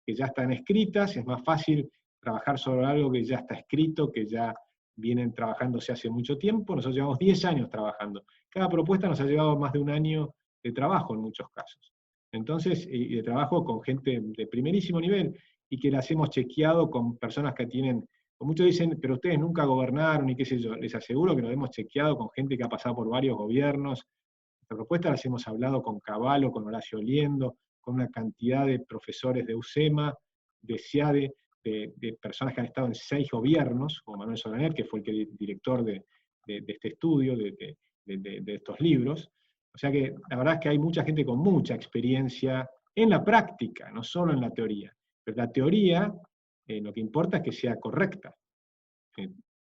que ya están escritas. Es más fácil trabajar sobre algo que ya está escrito, que ya vienen trabajándose hace mucho tiempo, nosotros llevamos 10 años trabajando. Cada propuesta nos ha llevado más de un año de trabajo en muchos casos. Entonces, y de trabajo con gente de primerísimo nivel, y que las hemos chequeado con personas que tienen, como muchos dicen, pero ustedes nunca gobernaron y qué sé yo, les aseguro que lo hemos chequeado con gente que ha pasado por varios gobiernos. Las propuestas las hemos hablado con Cavallo, con Horacio Liendo, con una cantidad de profesores de UCEMA, de SIADE, de personas que han estado en 6 gobiernos, como Manuel Solaner, que fue el director de este estudio, de estos libros. O sea que la verdad es que hay mucha gente con mucha experiencia en la práctica, no solo en la teoría. Pero la teoría, lo que importa es que sea correcta.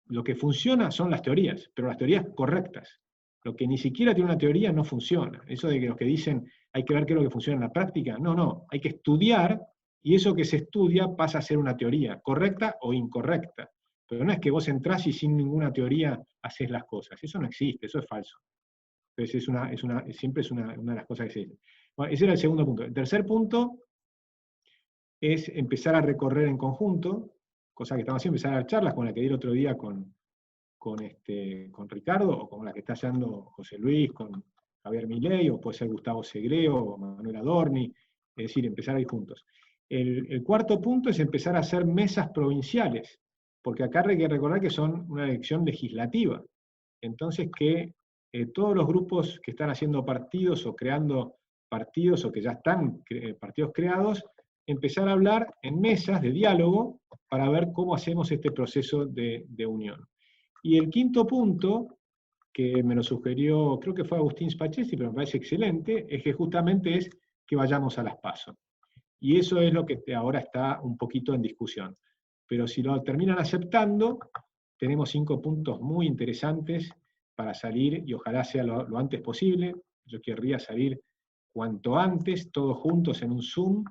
Lo que funciona son las teorías, pero las teorías correctas. Lo que ni siquiera tiene una teoría no funciona. Eso de que los que dicen hay que ver qué es lo que funciona en la práctica, no, hay que estudiar, y eso que se estudia pasa a ser una teoría, correcta o incorrecta. Pero no es que vos entrás y sin ninguna teoría haces las cosas. Eso no existe, eso es falso. Entonces siempre es una de las cosas que se dice. Bueno, ese era el segundo punto. El tercer punto es empezar a recorrer en conjunto, cosa que estamos haciendo, empezar a dar charlas, con la que di el otro día con Ricardo, o con la que está haciendo José Luis, con Javier Milei, o puede ser Gustavo Segreo, o Manuel Adorni, es decir, empezar a ir juntos. El cuarto punto es empezar a hacer mesas provinciales, porque acá hay que recordar que son una elección legislativa. Entonces que todos los grupos que están haciendo partidos o creando partidos, o que ya están partidos creados, empezar a hablar en mesas de diálogo para ver cómo hacemos este proceso de unión. Y el quinto punto, que me lo sugirió, creo que fue Agustín Spachesi, pero me parece excelente, es que justamente es que vayamos a las PASO. Y eso es lo que ahora está un poquito en discusión. Pero si lo terminan aceptando, tenemos 5 puntos muy interesantes para salir, y ojalá sea lo antes posible. Yo querría salir cuanto antes, todos juntos en un Zoom,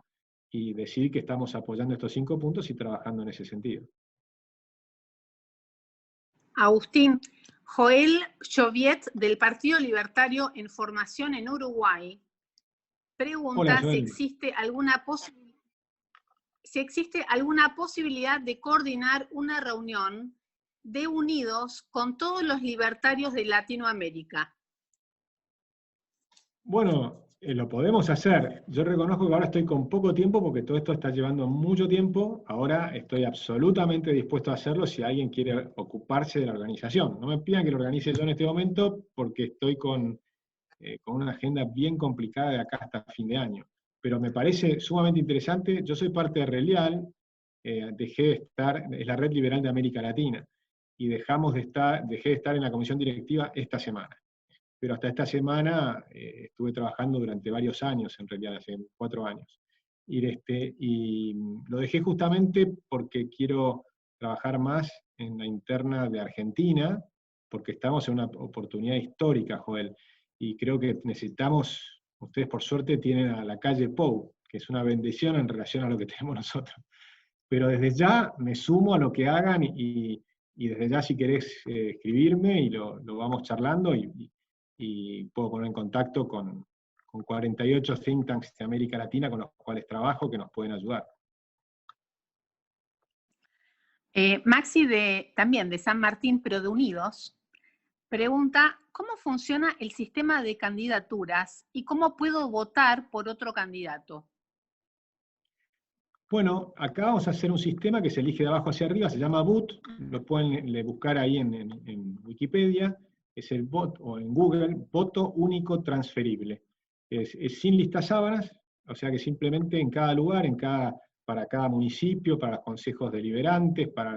y decir que estamos apoyando estos 5 puntos y trabajando en ese sentido. Agustín, Joel Joviet, del Partido Libertario en Formación en Uruguay, pregunta si existe alguna posibilidad de coordinar una reunión de Unidos con todos los libertarios de Latinoamérica. Bueno, lo podemos hacer. Yo reconozco que ahora estoy con poco tiempo porque todo esto está llevando mucho tiempo. Ahora estoy absolutamente dispuesto a hacerlo si alguien quiere ocuparse de la organización. No me pidan que lo organice yo en este momento porque estoy con una agenda bien complicada de acá hasta fin de año. Pero me parece sumamente interesante. Yo soy parte de Relial, dejé de estar, es la Red Liberal de América Latina, y dejé de estar en la comisión directiva esta semana. Pero hasta esta semana estuve trabajando durante varios años, en realidad, hace 4 años. Y lo dejé justamente porque quiero trabajar más en la interna de Argentina, porque estamos en una oportunidad histórica, Joel, y creo que necesitamos, ustedes por suerte tienen a la calle Pou, que es una bendición en relación a lo que tenemos nosotros. Pero desde ya me sumo a lo que hagan, y desde ya si querés escribirme, y lo vamos charlando, y puedo poner en contacto con 48 think tanks de América Latina con los cuales trabajo, que nos pueden ayudar. Maxi, también de San Martín, pero de Unidos, pregunta, ¿cómo funciona el sistema de candidaturas y cómo puedo votar por otro candidato? Bueno, acá vamos a hacer un sistema que se elige de abajo hacia arriba, se llama BOOT, lo pueden buscar ahí en Wikipedia, es el voto, o en Google, voto único transferible. Es sin listas sábanas, o sea que simplemente en cada lugar, para cada municipio, para los consejos deliberantes, para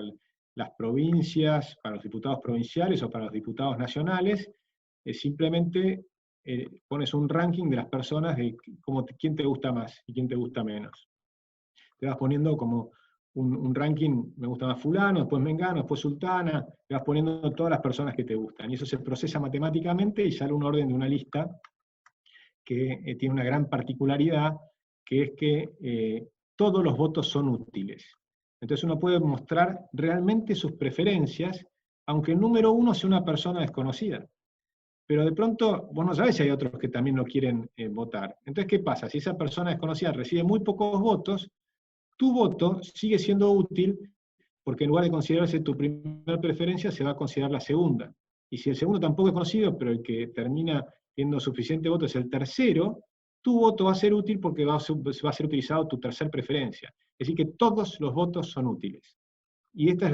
las provincias, para los diputados provinciales o para los diputados nacionales, simplemente pones un ranking de las personas de quién te gusta más y quién te gusta menos. Te vas poniendo como un ranking, me gusta más fulano, después mengano, después sultana, te vas poniendo todas las personas que te gustan, y eso se procesa matemáticamente y sale un orden de una lista que tiene una gran particularidad, que es que todos los votos son útiles. Entonces uno puede mostrar realmente sus preferencias, aunque el número 1 sea una persona desconocida. Pero de pronto, vos no sabés si hay otros que también no quieren votar. Entonces, ¿qué pasa? Si esa persona desconocida recibe muy pocos votos, tu voto sigue siendo útil porque en lugar de considerarse tu primera preferencia, se va a considerar la segunda. Y si el segundo tampoco es conocido, pero el que termina teniendo suficiente voto es el tercero, tu voto va a ser útil porque va a ser utilizado tu tercer preferencia. Es decir, que todos los votos son útiles. Y esta es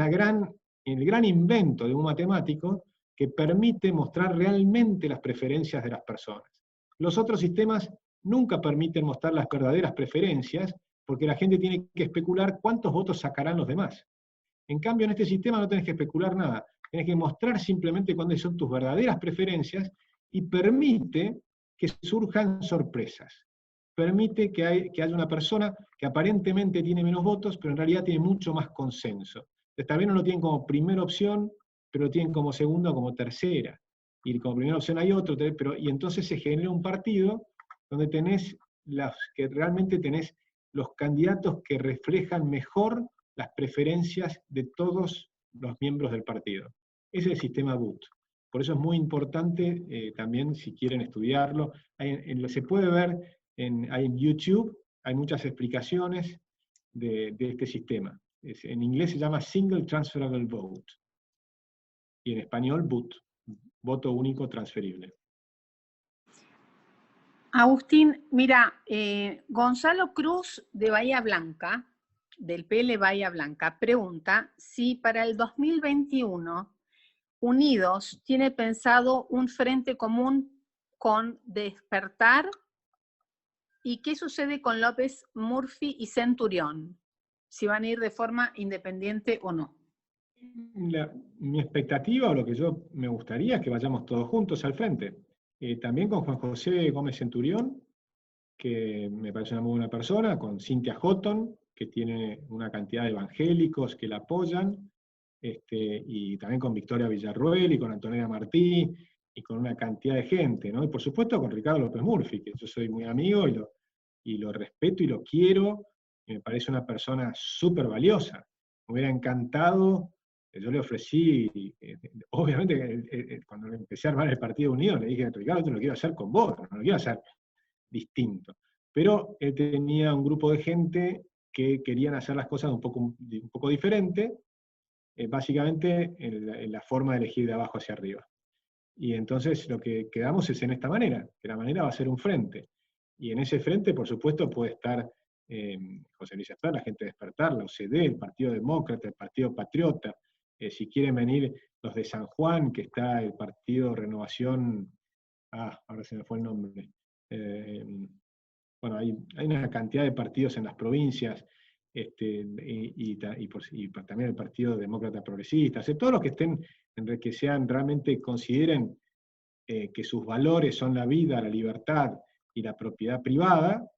el gran invento de un matemático que permite mostrar realmente las preferencias de las personas. Los otros sistemas nunca permiten mostrar las verdaderas preferencias, porque la gente tiene que especular cuántos votos sacarán los demás. En cambio, en este sistema no tenés que especular nada, tenés que mostrar simplemente cuáles son tus verdaderas preferencias y permite que surjan sorpresas. Permite que haya una persona que aparentemente tiene menos votos, pero en realidad tiene mucho más consenso. Entonces, también no lo tienen como primera opción, pero lo tienen como segunda o como tercera. Y como primera opción hay otro, y entonces se genera un partido donde realmente tenés los candidatos que reflejan mejor las preferencias de todos los miembros del partido. Ese es el sistema BOOT. Por eso es muy importante también, si quieren estudiarlo, se puede ver en YouTube, hay muchas explicaciones de este sistema. En inglés se llama Single Transferable Vote, y en español BOOT, voto único transferible. Agustín, mira, Gonzalo Cruz de Bahía Blanca, del PL Bahía Blanca, pregunta si para el 2021 Unidos tiene pensado un frente común con Despertar, y qué sucede con López, Murphy y Centurión, si van a ir de forma independiente o no. Mi expectativa, o lo que yo me gustaría, es que vayamos todos juntos al frente. También con Juan José Gómez Centurión, que me parece una muy buena persona, con Cynthia Houghton, que tiene una cantidad de evangélicos que la apoyan, y también con Victoria Villarruel y con Antonella Martí, y con una cantidad de gente, ¿no? Y por supuesto con Ricardo López Murphy, que yo soy muy amigo y lo respeto y lo quiero, y me parece una persona súper valiosa. Me hubiera encantado, yo le ofrecí, obviamente cuando empecé a armar el Partido Unido, le dije, Ricardo, yo lo quiero hacer con vos, no lo quiero hacer distinto. Pero él tenía un grupo de gente que querían hacer las cosas un poco diferente, básicamente en la forma de elegir de abajo hacia arriba. Y entonces lo que quedamos es en esta manera, que la manera va a ser un frente. Y en ese frente, por supuesto, puede estar José Luis Espert, la gente de Despertar, la OCDE, el Partido Demócrata, el Partido Patriota, si quieren venir los de San Juan, que está el Partido Renovación, ahora se me fue el nombre. Bueno, hay una cantidad de partidos en las provincias, y también el Partido Demócrata Progresista, todos los que estén, que realmente consideren que sus valores son la vida, la libertad y la propiedad privada,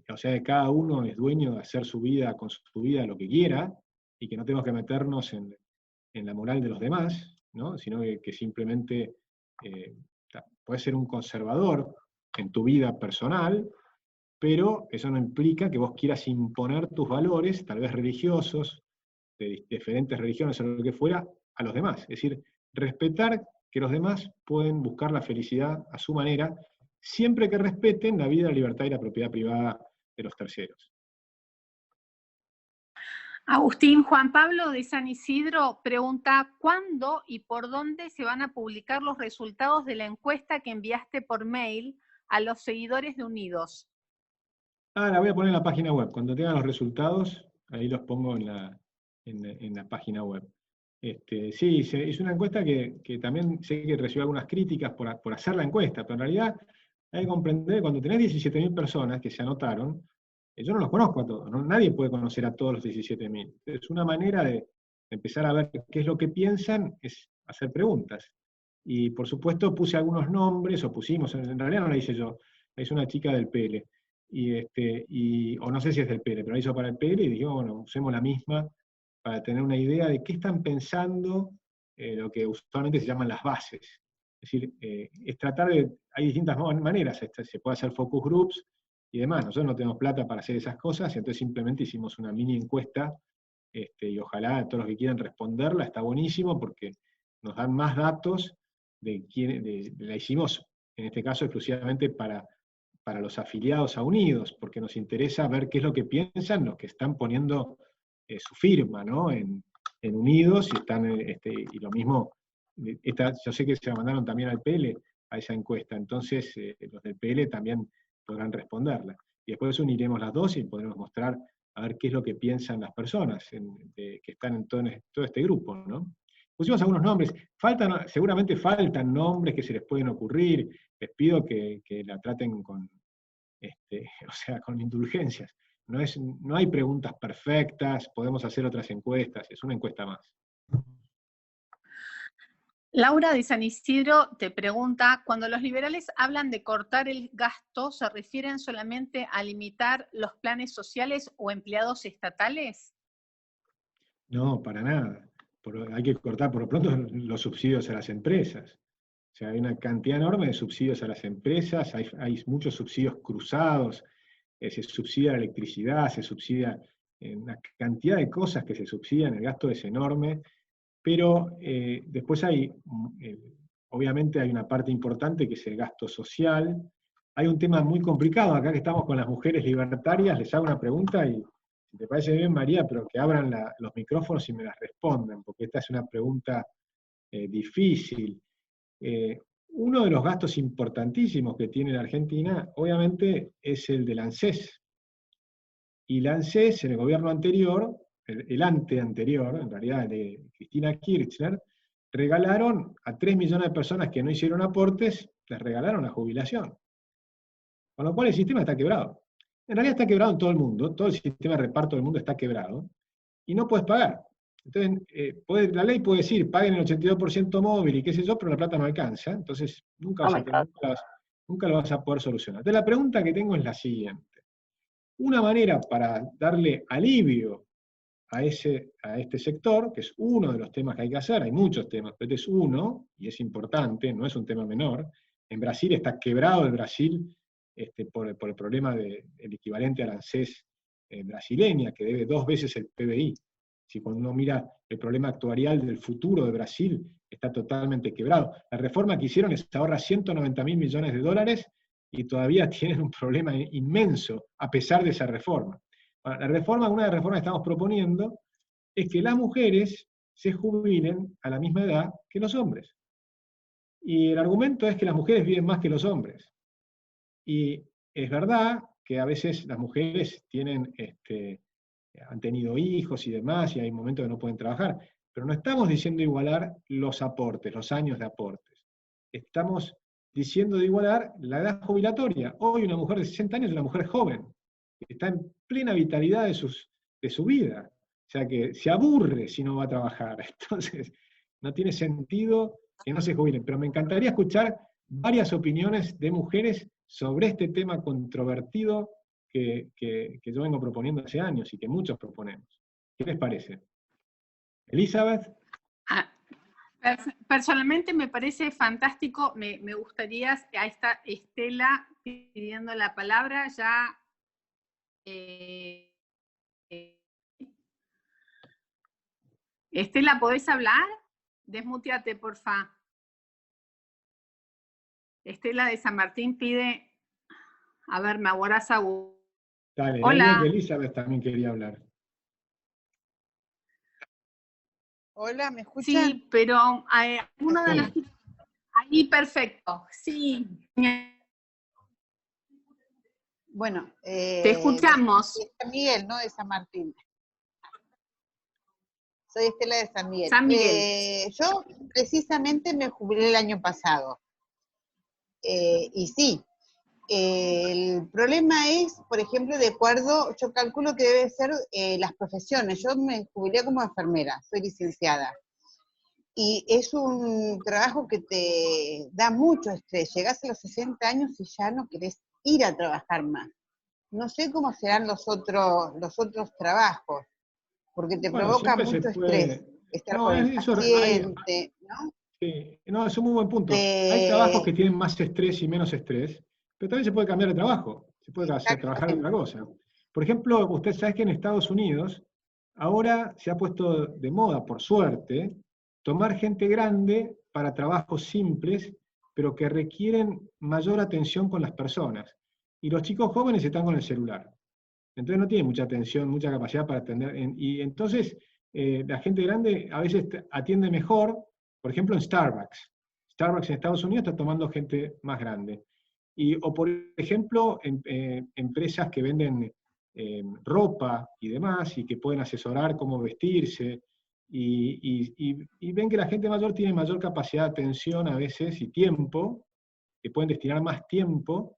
o sea que cada uno es dueño de hacer su vida con su vida lo que quiera, y que no tenemos que meternos en la moral de los demás, ¿no? Sino que simplemente puedes ser un conservador en tu vida personal, pero eso no implica que vos quieras imponer tus valores, tal vez religiosos, de diferentes religiones o lo que fuera, a los demás. Es decir, respetar que los demás pueden buscar la felicidad a su manera, siempre que respeten la vida, la libertad y la propiedad privada de los terceros. Agustín, Juan Pablo de San Isidro pregunta, ¿cuándo y por dónde se van a publicar los resultados de la encuesta que enviaste por mail a los seguidores de Unidos? La voy a poner en la página web. Cuando tenga los resultados, ahí los pongo en la página web. Sí, es una encuesta que también sé que recibió algunas críticas por hacer la encuesta, pero en realidad hay que comprender que cuando tenés 17.000 personas que se anotaron, yo no los conozco a todos, ¿no? Nadie puede conocer a todos los 17.000. Es una manera de empezar a ver qué es lo que piensan, es hacer preguntas. Y por supuesto puse algunos nombres, o pusimos, en realidad no la hice yo, es una chica del PL. O no sé si es del PL, pero la hizo para el PL y dijimos, bueno, usemos la misma para tener una idea de qué están pensando, lo que usualmente se llaman las bases. Es decir, es tratar hay distintas maneras, se puede hacer focus groups y demás. Nosotros no tenemos plata para hacer esas cosas, y entonces simplemente hicimos una mini encuesta, y ojalá todos los que quieran responderla, está buenísimo porque nos dan más datos la hicimos en este caso exclusivamente para los afiliados a Unidos, porque nos interesa ver qué es lo que piensan los que están poniendo su firma, ¿no? En Unidos, y están, y lo mismo, yo sé que se la mandaron también al PL, a esa encuesta, entonces los del PL también podrán responderla. Y después uniremos las dos y podremos mostrar a ver qué es lo que piensan las personas que están en todo este grupo, ¿no? Pusimos algunos nombres, seguramente faltan nombres que se les pueden ocurrir, les pido que la traten con, o sea, con indulgencias. No hay preguntas perfectas, podemos hacer otras encuestas, es una encuesta más. Laura de San Isidro te pregunta, cuando los liberales hablan de cortar el gasto, ¿se refieren solamente a limitar los planes sociales o empleados estatales? No, para nada. Hay que cortar por lo pronto los subsidios a las empresas. O sea, hay una cantidad enorme de subsidios a las empresas, hay muchos subsidios cruzados, se subsidia la electricidad, se subsidia una cantidad de cosas que se subsidian, el gasto es enorme, pero después obviamente hay una parte importante que es el gasto social. Hay un tema muy complicado, acá que estamos con las mujeres libertarias, les hago una pregunta y, si te parece bien, María, pero que abran los micrófonos y me las respondan, porque esta es una pregunta difícil. Uno de los gastos importantísimos que tiene la Argentina, obviamente, es el del ANSES. Y el ANSES, en el gobierno anterior, el anterior, en realidad de Cristina Kirchner, regalaron a 3 millones de personas que no hicieron aportes, les regalaron la jubilación. Con lo cual el sistema está quebrado. En realidad está quebrado en todo el mundo, todo el sistema de reparto del mundo está quebrado, y no puedes pagar. Entonces, la ley puede decir, paguen el 82% móvil y qué sé yo, pero la plata no alcanza, entonces nunca lo vas a poder solucionar. Entonces la pregunta que tengo es la siguiente. Una manera para darle alivio a este sector, que es uno de los temas que hay que hacer, hay muchos temas, pero este es uno, y es importante, no es un tema menor. En Brasil está quebrado el Brasil por el problema del equivalente al ANSES brasileña, que debe 2 veces el PBI. Si cuando uno mira el problema actuarial del futuro de Brasil, está totalmente quebrado. La reforma que hicieron es ahorra 190.000 millones de dólares y todavía tienen un problema inmenso a pesar de esa reforma. Bueno, una de las reformas que estamos proponiendo es que las mujeres se jubilen a la misma edad que los hombres. Y el argumento es que las mujeres viven más que los hombres. Y es verdad que a veces las mujeres han tenido hijos y demás, y hay momentos que no pueden trabajar, pero no estamos diciendo igualar los aportes, los años de aportes. Estamos diciendo de igualar la edad jubilatoria. Hoy una mujer de 60 años es una mujer joven, que está en plena vitalidad de su vida. O sea que se aburre si no va a trabajar. Entonces, no tiene sentido que no se jubilen. Pero me encantaría escuchar varias opiniones de mujeres sobre este tema controvertido que yo vengo proponiendo hace años y que muchos proponemos. ¿Qué les parece? Elizabeth. Personalmente me parece fantástico, me gustaría, ahí está Estela pidiendo la palabra, ya Estela, ¿podés hablar? Desmuteate, porfa. Estela de San Martín pide, a ver, me aguarás a... Dale, hola. Que Elizabeth también quería hablar. Hola, ¿me escuchan? Sí, pero uno de los... Ahí, perfecto, sí. Bueno, te escuchamos. De San Miguel, no de San Martín. Soy Estela de San Miguel. San Miguel. Yo precisamente me jubilé el año pasado. Y sí, el problema es, por ejemplo, de acuerdo, yo calculo que debe ser las profesiones. Yo me jubilé como enfermera, soy licenciada. Y es un trabajo que te da mucho estrés. Llegás a los 60 años y ya no querés ir a trabajar más. No sé cómo serán los otros trabajos, porque te provoca mucho estrés. Estar con el paciente, ¿no? Sí, no, es un muy buen punto. Hay trabajos que tienen más estrés y menos estrés, pero también se puede cambiar de trabajo, se puede trabajar en otra cosa. Por ejemplo, usted sabe que en Estados Unidos ahora se ha puesto de moda, por suerte, tomar gente grande para trabajos simples, pero que requieren mayor atención con las personas. Y los chicos jóvenes están con el celular. Entonces no tiene mucha atención, mucha capacidad para atender. Y entonces la gente grande a veces atiende mejor, por ejemplo en Starbucks. Starbucks en Estados Unidos está tomando gente más grande. O por ejemplo, empresas que venden ropa y demás, y que pueden asesorar cómo vestirse, y ven que la gente mayor tiene mayor capacidad de atención a veces y tiempo, que pueden destinar más tiempo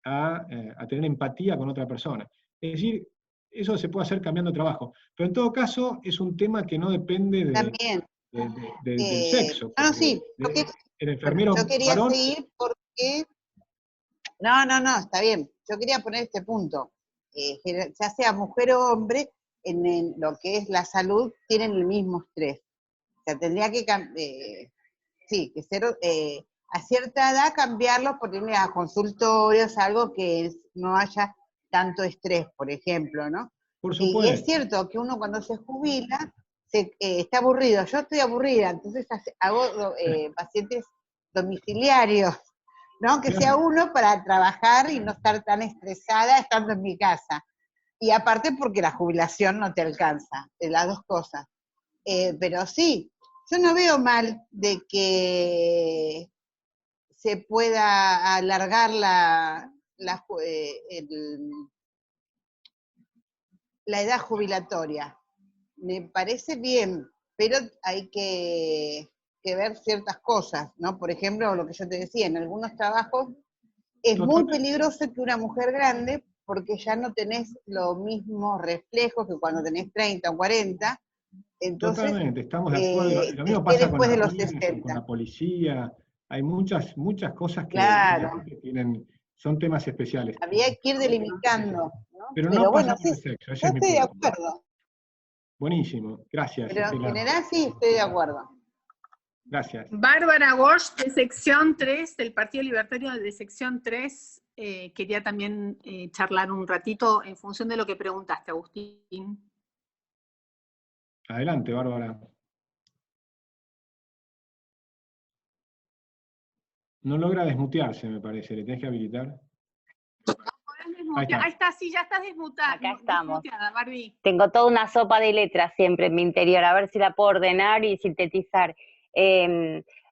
a tener empatía con otra persona. Es decir, eso se puede hacer cambiando de trabajo. Pero en todo caso, es un tema que no depende También. del sexo. No, sí, El bueno, enfermero yo quería varón. seguir porque... No, está bien. Yo quería poner este punto. Ya sea mujer o hombre, en lo que es la salud, tienen el mismo estrés. O sea, tendría que sí, que ser a cierta edad cambiarlo por irme a consultorios, algo que no haya tanto estrés, por ejemplo, ¿no? Por Y es supuesto. cierto que uno cuando se jubila está aburrido. Yo estoy aburrida, entonces hago pacientes domiciliarios, ¿no? Que sea uno para trabajar y no estar tan estresada estando en mi casa. Y aparte porque la jubilación no te alcanza, de las dos cosas. Pero sí, yo no veo mal de que se pueda alargar la edad jubilatoria. Me parece bien, pero hay que ver ciertas cosas, ¿no? Por ejemplo, lo que yo te decía, en algunos trabajos es muy peligroso que una mujer grande, porque ya no tenés los mismos reflejos que cuando tenés 30 o 40, entonces Totalmente, estamos de acuerdo. Lo mismo que pasa con después de las los minas, con 60. la policía. Hay muchas cosas que Claro, obviamente son temas especiales. habría que ir delimitando, ¿no? Pero no Pero pasa bueno, por sí, el sexo, ese yo es mi estoy de punto. acuerdo, Buenísimo, gracias, pero en Estela. general sí estoy de acuerdo. Gracias. Bárbara Walsh, de sección 3, del Partido Libertario de sección 3, quería también charlar un ratito en función de lo que preguntaste, Agustín. Adelante, Bárbara. No logra desmutearse, me parece. ¿Le tenés que habilitar? Ahí está. Ahí está, sí, ya estás desmutada. Acá estamos. Desmuteada, Barbie. Tengo toda una sopa de letras siempre en mi interior, a ver si la puedo ordenar y sintetizar.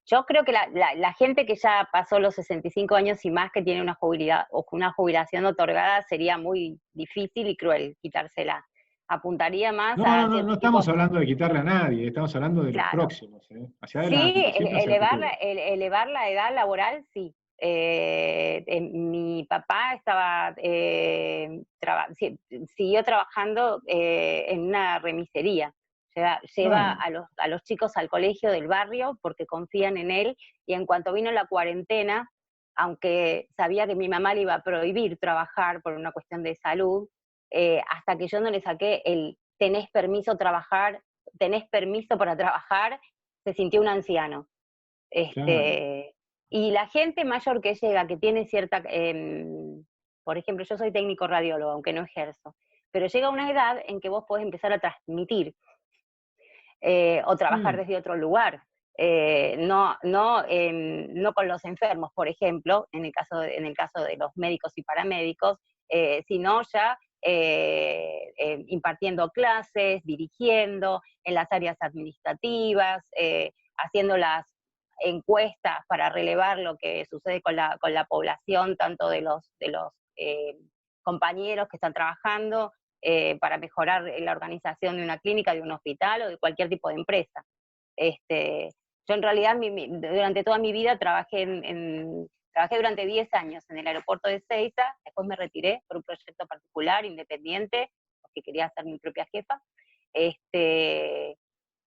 Yo creo que la gente que ya pasó los 65 años y más, que tiene una jubilación otorgada, sería muy difícil y cruel quitársela. Apuntaría más a No ciertos estamos tipos... hablando de quitarle a nadie, estamos hablando de los Claro. próximos, hacia Sí, adelante, siempre hacia el futuro. elevar la edad laboral, sí. Mi papá siguió trabajando en una remisería. Lleva a los chicos al colegio del barrio porque confían en él, y en cuanto vino la cuarentena, aunque sabía que mi mamá le iba a prohibir trabajar por una cuestión de salud, hasta que yo no le saqué el tenés permiso para trabajar, se sintió un anciano. Claro. Y la gente mayor que llega, que tiene cierta, por ejemplo, yo soy técnico radiólogo, aunque no ejerzo, pero llega una edad en que vos podés empezar a transmitir o trabajar desde otro lugar. No con los enfermos, por ejemplo, en el caso de los médicos y paramédicos, sino ya impartiendo clases, dirigiendo en las áreas administrativas, haciendo las encuestas para relevar lo que sucede con la población, tanto de los compañeros que están trabajando, para mejorar la organización de una clínica, de un hospital o de cualquier tipo de empresa. Yo en realidad durante toda mi vida trabajé durante 10 años en el aeropuerto de Ezeiza, después me retiré por un proyecto particular, independiente, porque quería ser mi propia jefa.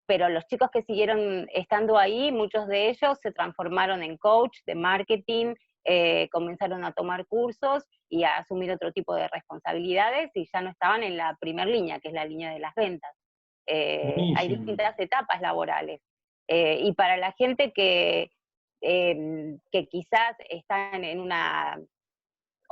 Pero los chicos que siguieron estando ahí, muchos de ellos se transformaron en coach de marketing, comenzaron a tomar cursos y a asumir otro tipo de responsabilidades, y ya no estaban en la primera línea, que es la línea de las ventas. Hay distintas etapas laborales. Y para la gente que quizás están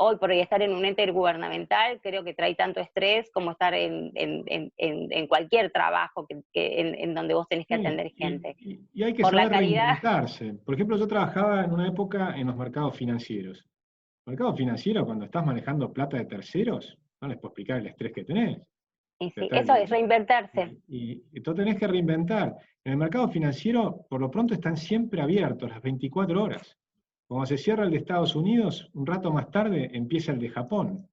hoy por hoy estar en un ente gubernamental, creo que trae tanto estrés como estar en cualquier trabajo en donde vos tenés que atender gente. Y hay que por saber la calidad. Reinventarse. Por ejemplo, yo trabajaba en una época en los mercados financieros. Mercado financiero, cuando estás manejando plata de terceros, no les puedo explicar el estrés que tenés. Y sí, eso es reinvertirse. Y tú tenés que reinventar. En el mercado financiero, por lo pronto, están siempre abiertos, las 24 horas. Cuando se cierra el de Estados Unidos, un rato más tarde empieza el de Japón.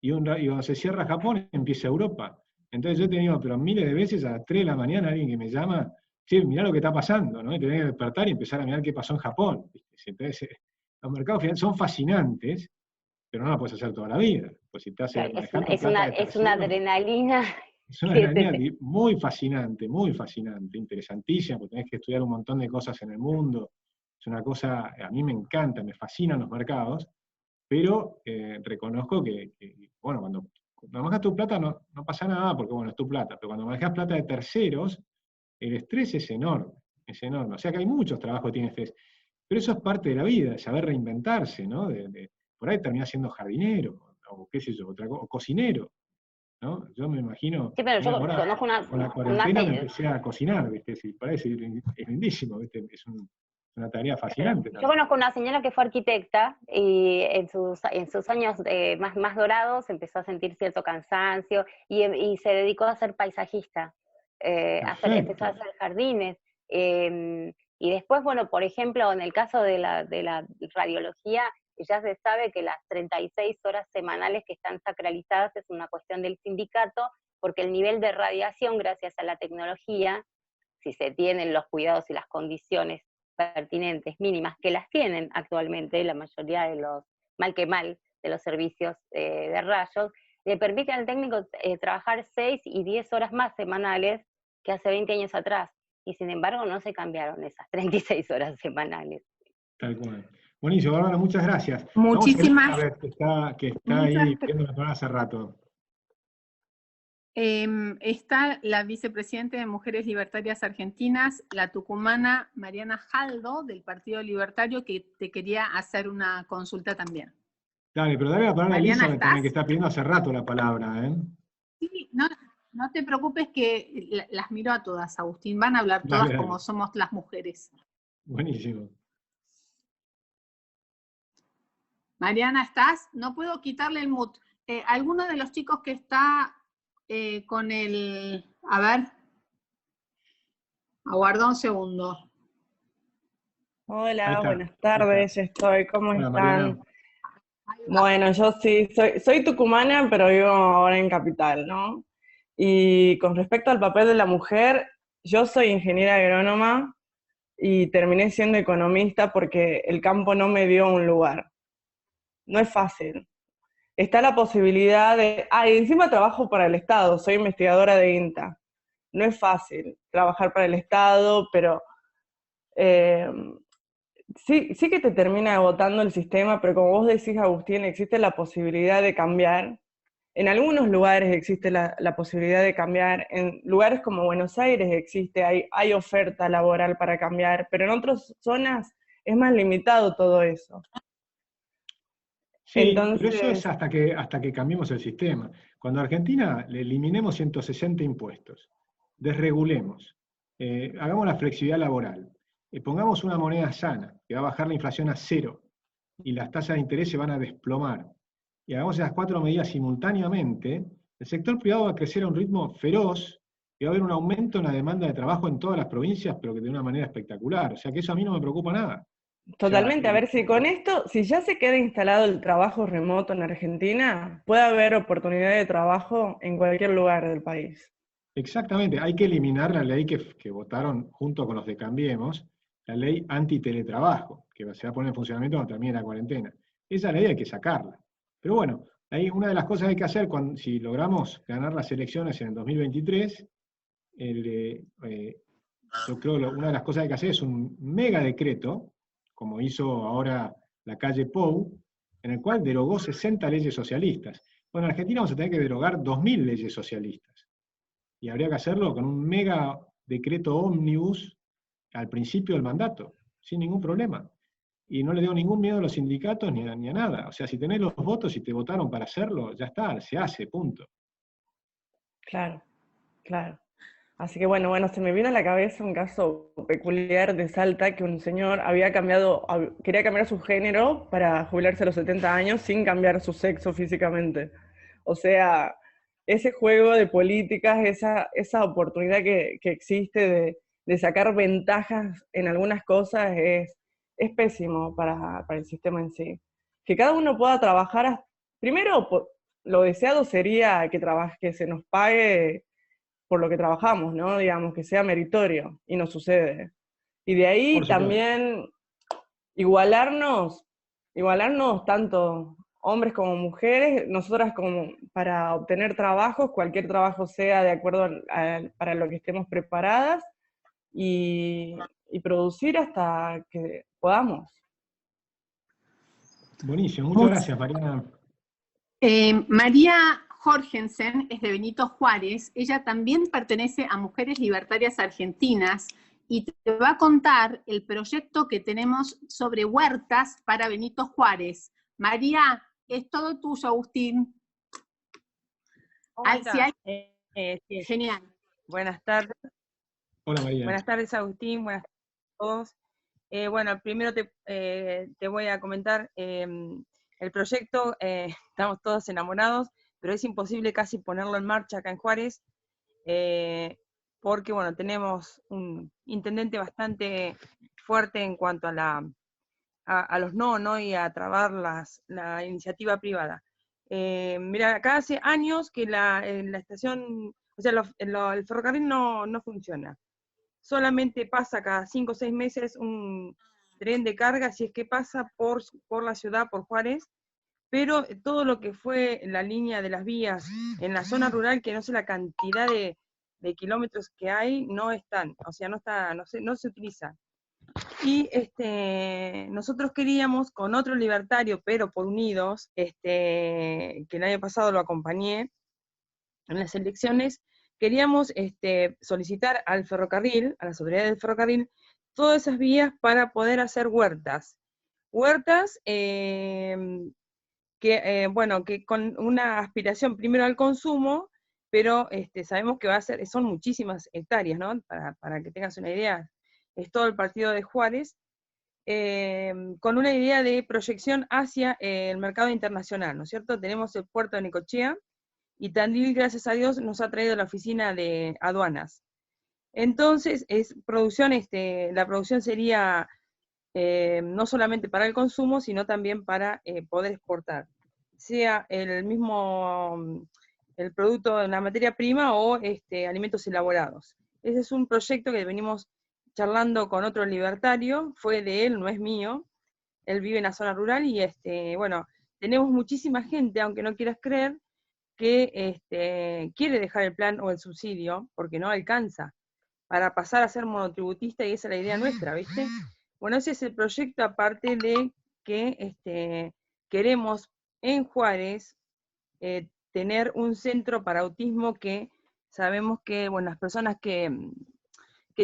Y cuando se cierra Japón, empieza Europa. Entonces yo he tenido, pero miles de veces a las 3 de la mañana alguien que me llama, che, mirá lo que está pasando, ¿no? Y tenés que despertar y empezar a mirar qué pasó en Japón. ¿Viste? Entonces, los mercados financieros son fascinantes, pero no lo puedes hacer toda la vida. Pues si estás Claro, manejando es una terceros, adrenalina. es una adrenalina muy fascinante, interesantísima, porque tenés que estudiar un montón de cosas en el mundo. Es una cosa, a mí me encanta, me fascinan los mercados, pero reconozco bueno, cuando manejas tu plata no pasa nada, porque bueno, es tu plata, pero cuando manejas plata de terceros, el estrés es enorme, es enorme. O sea que hay muchos trabajos que tienen estrés, pero eso es parte de la vida, saber reinventarse, ¿no? Por ahí terminás siendo jardinero, o qué sé yo, o cocinero, ¿no? Yo me imagino, Sí, pero yo ahora conozco con la cuarentena me empecé a cocinar, ¿viste? Sí, parece, es lindísimo, ¿viste? Es una tarea fascinante. Yo conozco una señora que fue arquitecta y en sus años más dorados empezó a sentir cierto cansancio y se dedicó a ser paisajista, empezó a hacer jardines. Y después, bueno, por ejemplo, en el caso de la radiología, ya se sabe que las 36 horas semanales que están sacralizadas es una cuestión del sindicato, porque el nivel de radiación, gracias a la tecnología, si se tienen los cuidados y las condiciones pertinentes, mínimas, que las tienen actualmente la mayoría de los, mal que mal, de los servicios de rayos, le permiten al técnico trabajar 6 y 10 horas más semanales que hace 20 años atrás, y sin embargo no se cambiaron esas 36 horas semanales. Tal cual. Buenísimo, Bárbara, muchas gracias. Muchísimas Vamos a Elizabeth, que está ahí viendo la programa hace rato. Está la vicepresidenta de Mujeres Libertarias Argentinas, la tucumana Mariana Jaldo, del Partido Libertario, que te quería hacer una consulta también. Dale, pero dale la palabra a Mariana, Elizabeth también, que está pidiendo hace rato la palabra, ¿eh? Sí, no te preocupes que las miro a todas, Agustín. Van a hablar todas Dale. como somos las mujeres. Buenísimo. Mariana, ¿estás? No puedo quitarle el mute. ¿Alguno de los chicos que está con el... A ver. aguarda un segundo. Hola, buenas tardes, ya estoy. ¿Cómo Hola, están? Mariana. Bueno, yo sí, soy tucumana, pero vivo ahora en Capital, ¿no? Y con respecto al papel de la mujer, yo soy ingeniera agrónoma y terminé siendo economista porque el campo no me dio un lugar. No es fácil. Está la posibilidad de... y encima trabajo para el Estado, soy investigadora de INTA. No es fácil trabajar para el Estado, pero... sí que te termina agotando el sistema, pero como vos decís, Agustín, existe la posibilidad de cambiar. En algunos lugares existe la posibilidad de cambiar, en lugares como Buenos Aires existe, hay oferta laboral para cambiar, pero en otras zonas es más limitado todo eso. Sí, entonces, pero eso es hasta que cambiemos el sistema. Cuando a Argentina le eliminemos 160 impuestos, desregulemos, hagamos la flexibilidad laboral, pongamos una moneda sana, que va a bajar la inflación a 0, y las tasas de interés se van a desplomar, y hagamos esas 4 medidas simultáneamente, el sector privado va a crecer a un ritmo feroz, y va a haber un aumento en la demanda de trabajo en todas las provincias, pero que de una manera espectacular. O sea que eso a mí no me preocupa nada. totalmente, a ver si con esto, si ya se queda instalado el trabajo remoto en Argentina, puede haber oportunidad de trabajo en cualquier lugar del país. Exactamente, hay que eliminar la ley que votaron junto con los de Cambiemos, la ley anti-teletrabajo, que se va a poner en funcionamiento cuando termine la cuarentena. Esa ley hay que sacarla. Pero bueno, ahí una de las cosas que hay que hacer, si logramos ganar las elecciones en el 2023, yo creo que una de las cosas que hay que hacer es un mega decreto, como hizo ahora la calle Pou, en el cual derogó 60 leyes socialistas. Bueno, en Argentina vamos a tener que derogar 2000 leyes socialistas. Y habría que hacerlo con un mega decreto ómnibus al principio del mandato, sin ningún problema. Y no le tengo ningún miedo a los sindicatos ni a nada. O sea, si tenés los votos y te votaron para hacerlo, ya está, se hace, punto. Claro, claro. Así que bueno, se me vino a la cabeza un caso peculiar de Salta, que un señor quería cambiar su género para jubilarse a los 70 años sin cambiar su sexo físicamente. O sea, ese juego de políticas, esa oportunidad que existe de sacar ventajas en algunas cosas es pésimo para el sistema en sí. Que cada uno pueda trabajar, primero lo deseado sería que se nos pague por lo que trabajamos, ¿no? Digamos, que sea meritorio, y no sucede. Y de ahí también igualarnos tanto hombres como mujeres, nosotras como para obtener trabajos, cualquier trabajo sea de acuerdo para lo que estemos preparadas, y producir hasta que podamos. Buenísimo, muchas gracias, Mariana. María Jorgensen es de Benito Juárez, ella también pertenece a Mujeres Libertarias Argentinas y te va a contar el proyecto que tenemos sobre huertas para Benito Juárez. María, es todo tuyo, Agustín. Si hay... sí. Genial. Buenas tardes. Hola, María. Buenas tardes, Agustín. Buenas tardes a todos. Bueno, primero te voy a comentar el proyecto. Estamos todos enamorados, pero es imposible casi ponerlo en marcha acá en Juárez, porque, bueno, tenemos un intendente bastante fuerte en cuanto a los no, y a trabar la iniciativa privada. Mira, acá hace años que la estación, o sea, el ferrocarril no funciona. Solamente pasa cada 5 o 6 meses un tren de carga, si es que pasa por la ciudad, por Juárez, pero todo lo que fue la línea de las vías en la zona rural, que no sé la cantidad de kilómetros que hay, no están, o sea, no se utiliza. Y nosotros queríamos, con otro libertario, pero por Unidos, que el año pasado lo acompañé en las elecciones, queríamos solicitar al ferrocarril, a las autoridades del ferrocarril, todas esas vías para poder hacer huertas. Huertas que con una aspiración primero al consumo, pero sabemos que son muchísimas hectáreas, ¿no? Para que tengas una idea, es todo el partido de Juárez, con una idea de proyección hacia el mercado internacional, ¿no es cierto? Tenemos el puerto de Necochea, y Tandil, gracias a Dios, nos ha traído la oficina de aduanas. Entonces, la producción sería no solamente para el consumo, sino también para poder exportar, sea el producto de la materia prima o alimentos elaborados. Ese es un proyecto que venimos charlando con otro libertario, fue de él, no es mío. Él vive en la zona rural y bueno, tenemos muchísima gente, aunque no quieras creer, que quiere dejar el plan o el subsidio porque no alcanza para pasar a ser monotributista, y esa es la idea nuestra, ¿viste? Bueno, ese es el proyecto, aparte de que queremos en Juárez tener un centro para autismo, que sabemos que, bueno, las personas que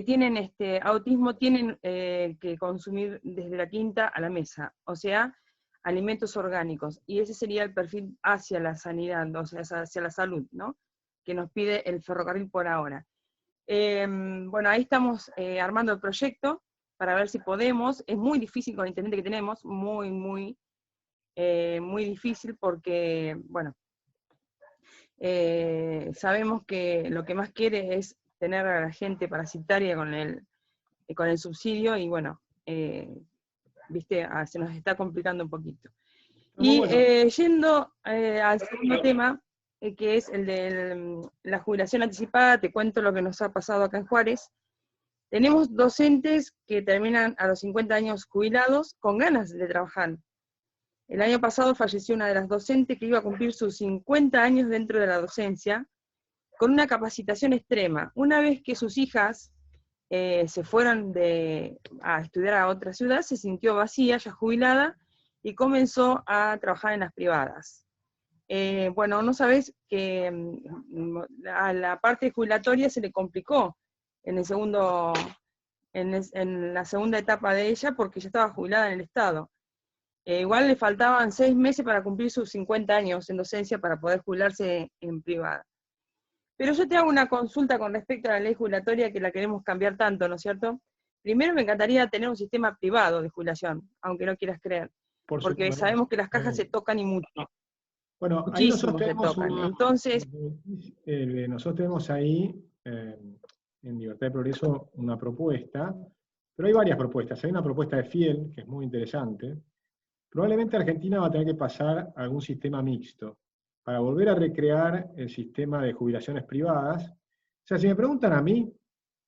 tienen autismo tienen que consumir desde la quinta a la mesa, o sea, alimentos orgánicos, y ese sería el perfil hacia la sanidad, o sea, hacia la salud, ¿no? Que nos pide el ferrocarril por ahora. Bueno, ahí estamos armando el proyecto para ver si podemos. Es muy difícil con el intendente que tenemos, muy difícil, porque, bueno, sabemos que lo que más quiere es tener a la gente parasitaria con el subsidio, y bueno, viste, se nos está complicando un poquito. Y yendo al segundo tema, que es el de la jubilación anticipada, te cuento lo que nos ha pasado acá en Juárez. Tenemos docentes que terminan a los 50 años jubilados con ganas de trabajar. El año pasado falleció una de las docentes que iba a cumplir sus 50 años dentro de la docencia, con una capacitación extrema. Una vez que sus hijas se fueron a estudiar a otra ciudad, se sintió vacía, ya jubilada, y comenzó a trabajar en las privadas. Bueno, no sabés que a la parte jubilatoria se le complicó en la segunda etapa de ella, porque ya estaba jubilada en el Estado. Igual le faltaban 6 meses para cumplir sus 50 años en docencia para poder jubilarse en privada. Pero yo te hago una consulta con respecto a la ley jubilatoria, que la queremos cambiar tanto, ¿no es cierto? Primero me encantaría tener un sistema privado de jubilación, aunque no quieras creer, porque sabemos que las cajas se tocan y mucho. Bueno, ahí nosotros muchísimos se tenemos tocan. Entonces, nosotros tenemos ahí, en Libertad de Progreso, una propuesta, pero hay varias propuestas. Hay una propuesta de Fiel, que es muy interesante. Probablemente Argentina va a tener que pasar a algún sistema mixto, para volver a recrear el sistema de jubilaciones privadas. O sea, si me preguntan a mí,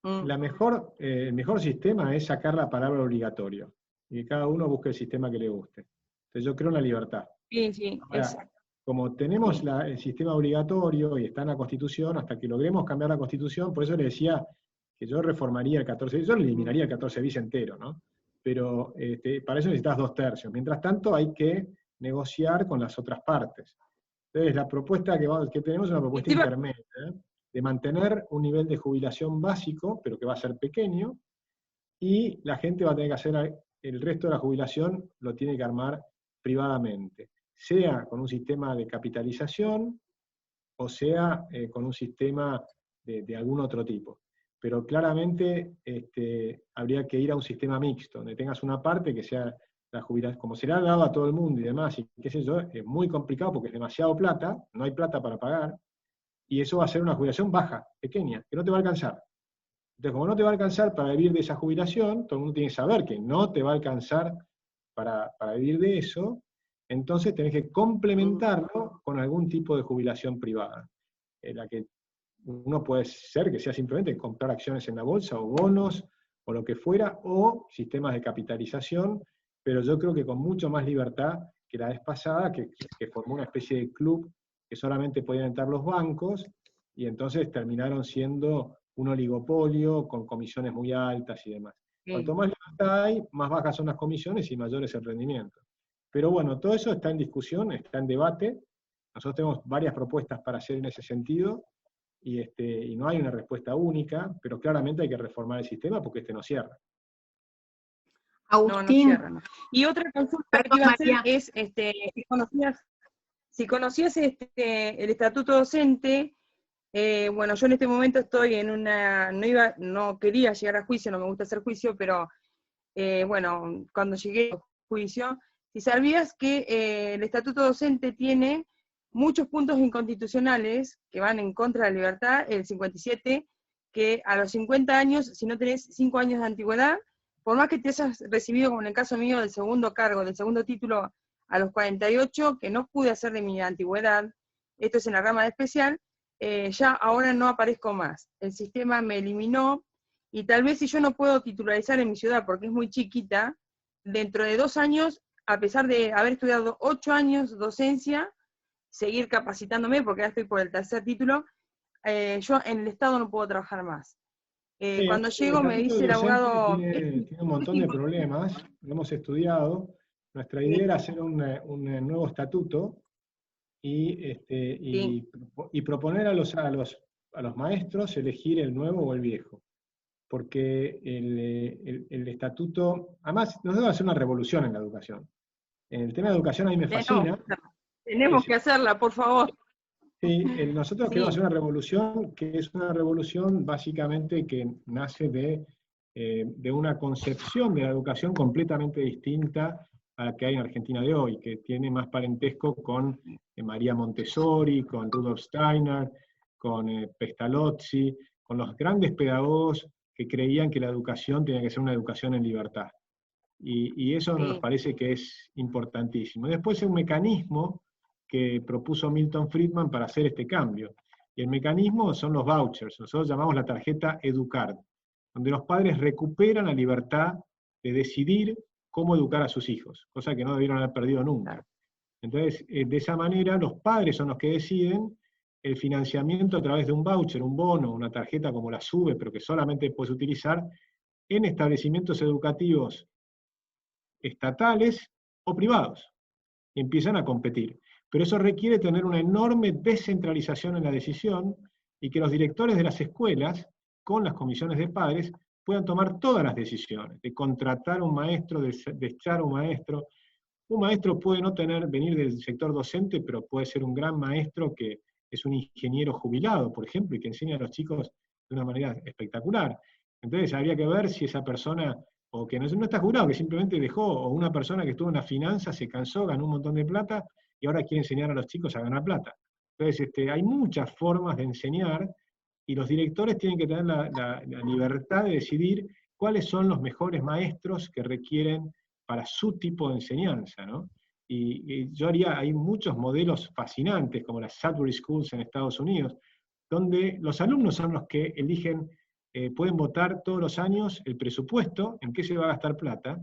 el mejor sistema es sacar la palabra obligatorio, y que cada uno busque el sistema que le guste. Entonces yo creo en la libertad. sí, Ahora, exacto. como tenemos Sí. el sistema obligatorio y está en la Constitución, hasta que logremos cambiar la Constitución, por eso le decía que yo reformaría el 14 bis, yo eliminaría el 14 bis entero, ¿no? Pero para eso necesitas 2/3. Mientras tanto hay que negociar con las otras partes. Entonces la propuesta que tenemos es una propuesta intermedia, de mantener un nivel de jubilación básico, pero que va a ser pequeño, y la gente va a tener que hacer, el resto de la jubilación lo tiene que armar privadamente, sea con un sistema de capitalización, o sea con un sistema de algún otro tipo. Pero claramente habría que ir a un sistema mixto, donde tengas una parte que sea la jubilación, como se le ha dado a todo el mundo y demás, y qué sé yo, es muy complicado porque es demasiado plata, no hay plata para pagar, y eso va a ser una jubilación baja, pequeña, que no te va a alcanzar. Entonces, como no te va a alcanzar para vivir de esa jubilación, todo el mundo tiene que saber que no te va a alcanzar para vivir de eso, entonces tenés que complementarlo con algún tipo de jubilación privada, en la que uno puede ser que sea simplemente comprar acciones en la bolsa, o bonos, o lo que fuera, o sistemas de capitalización, pero yo creo que con mucho más libertad que la vez pasada, que formó una especie de club que solamente podían entrar los bancos, y entonces terminaron siendo un oligopolio con comisiones muy altas y demás. Cuanto más libertad hay, más bajas son las comisiones y mayor es el rendimiento. Pero bueno, todo eso está en discusión, está en debate. Nosotros tenemos varias propuestas para hacer en ese sentido, y no hay una respuesta única, pero claramente hay que reformar el sistema porque no cierra. Agustín. No cierra, no. Y otra consulta que iba a hacer es, si conocías el estatuto docente. Bueno, yo en este momento estoy en una, no quería llegar a juicio, no me gusta hacer juicio, pero bueno, cuando llegué a juicio, si sabías que el estatuto docente tiene muchos puntos inconstitucionales que van en contra de la libertad, el 57, que a los 50 años, si no tenés 5 años de antigüedad, por más que te hayas recibido, como en el caso mío, del segundo cargo, del segundo título a los 48, que no pude hacer de mi antigüedad, esto es en la rama de especial, ya ahora no aparezco más. El sistema me eliminó, y tal vez si yo no puedo titularizar en mi ciudad porque es muy chiquita, dentro de 2 años, a pesar de haber estudiado 8 años docencia, seguir capacitándome, porque ya estoy por el 3er título, yo en el Estado no puedo trabajar más. Cuando llego me dice el abogado... Tiene un montón de problemas, lo hemos estudiado. Nuestra idea era hacer un nuevo estatuto, y proponer a los maestros elegir el nuevo o el viejo. Porque el estatuto, además, nos debe hacer una revolución en la educación. En el tema de educación a mí me fascina. Tenemos que hacerla, por favor. Sí, nosotros queremos hacer una revolución, que es una revolución básicamente que nace de una concepción de la educación completamente distinta a la que hay en Argentina de hoy, que tiene más parentesco con María Montessori, con Rudolf Steiner, con Pestalozzi, con los grandes pedagogos que creían que la educación tenía que ser una educación en libertad. Y eso nos parece que es importantísimo. Después es un mecanismo que propuso Milton Friedman para hacer este cambio. Y el mecanismo son los vouchers, nosotros llamamos la tarjeta EduCard, donde los padres recuperan la libertad de decidir cómo educar a sus hijos, cosa que no debieron haber perdido nunca. Entonces, de esa manera, los padres son los que deciden el financiamiento a través de un voucher, un bono, una tarjeta como la SUBE, pero que solamente puedes utilizar en establecimientos educativos estatales o privados. Y empiezan a competir. Pero eso requiere tener una enorme descentralización en la decisión, y que los directores de las escuelas, con las comisiones de padres, puedan tomar todas las decisiones, de contratar un maestro, de echar un maestro. Un maestro puede no venir del sector docente, pero puede ser un gran maestro que es un ingeniero jubilado, por ejemplo, y que enseña a los chicos de una manera espectacular. Entonces habría que ver si esa persona, o que no está jubilado, que simplemente dejó, o una persona que estuvo en la finanza, se cansó, ganó un montón de plata, y ahora quiere enseñar a los chicos a ganar plata. Entonces, hay muchas formas de enseñar, y los directores tienen que tener la libertad de decidir cuáles son los mejores maestros que requieren para su tipo de enseñanza, ¿no? Y yo hay muchos modelos fascinantes, como las Sudbury Schools en Estados Unidos, donde los alumnos son los que eligen, pueden votar todos los años el presupuesto, en qué se va a gastar plata,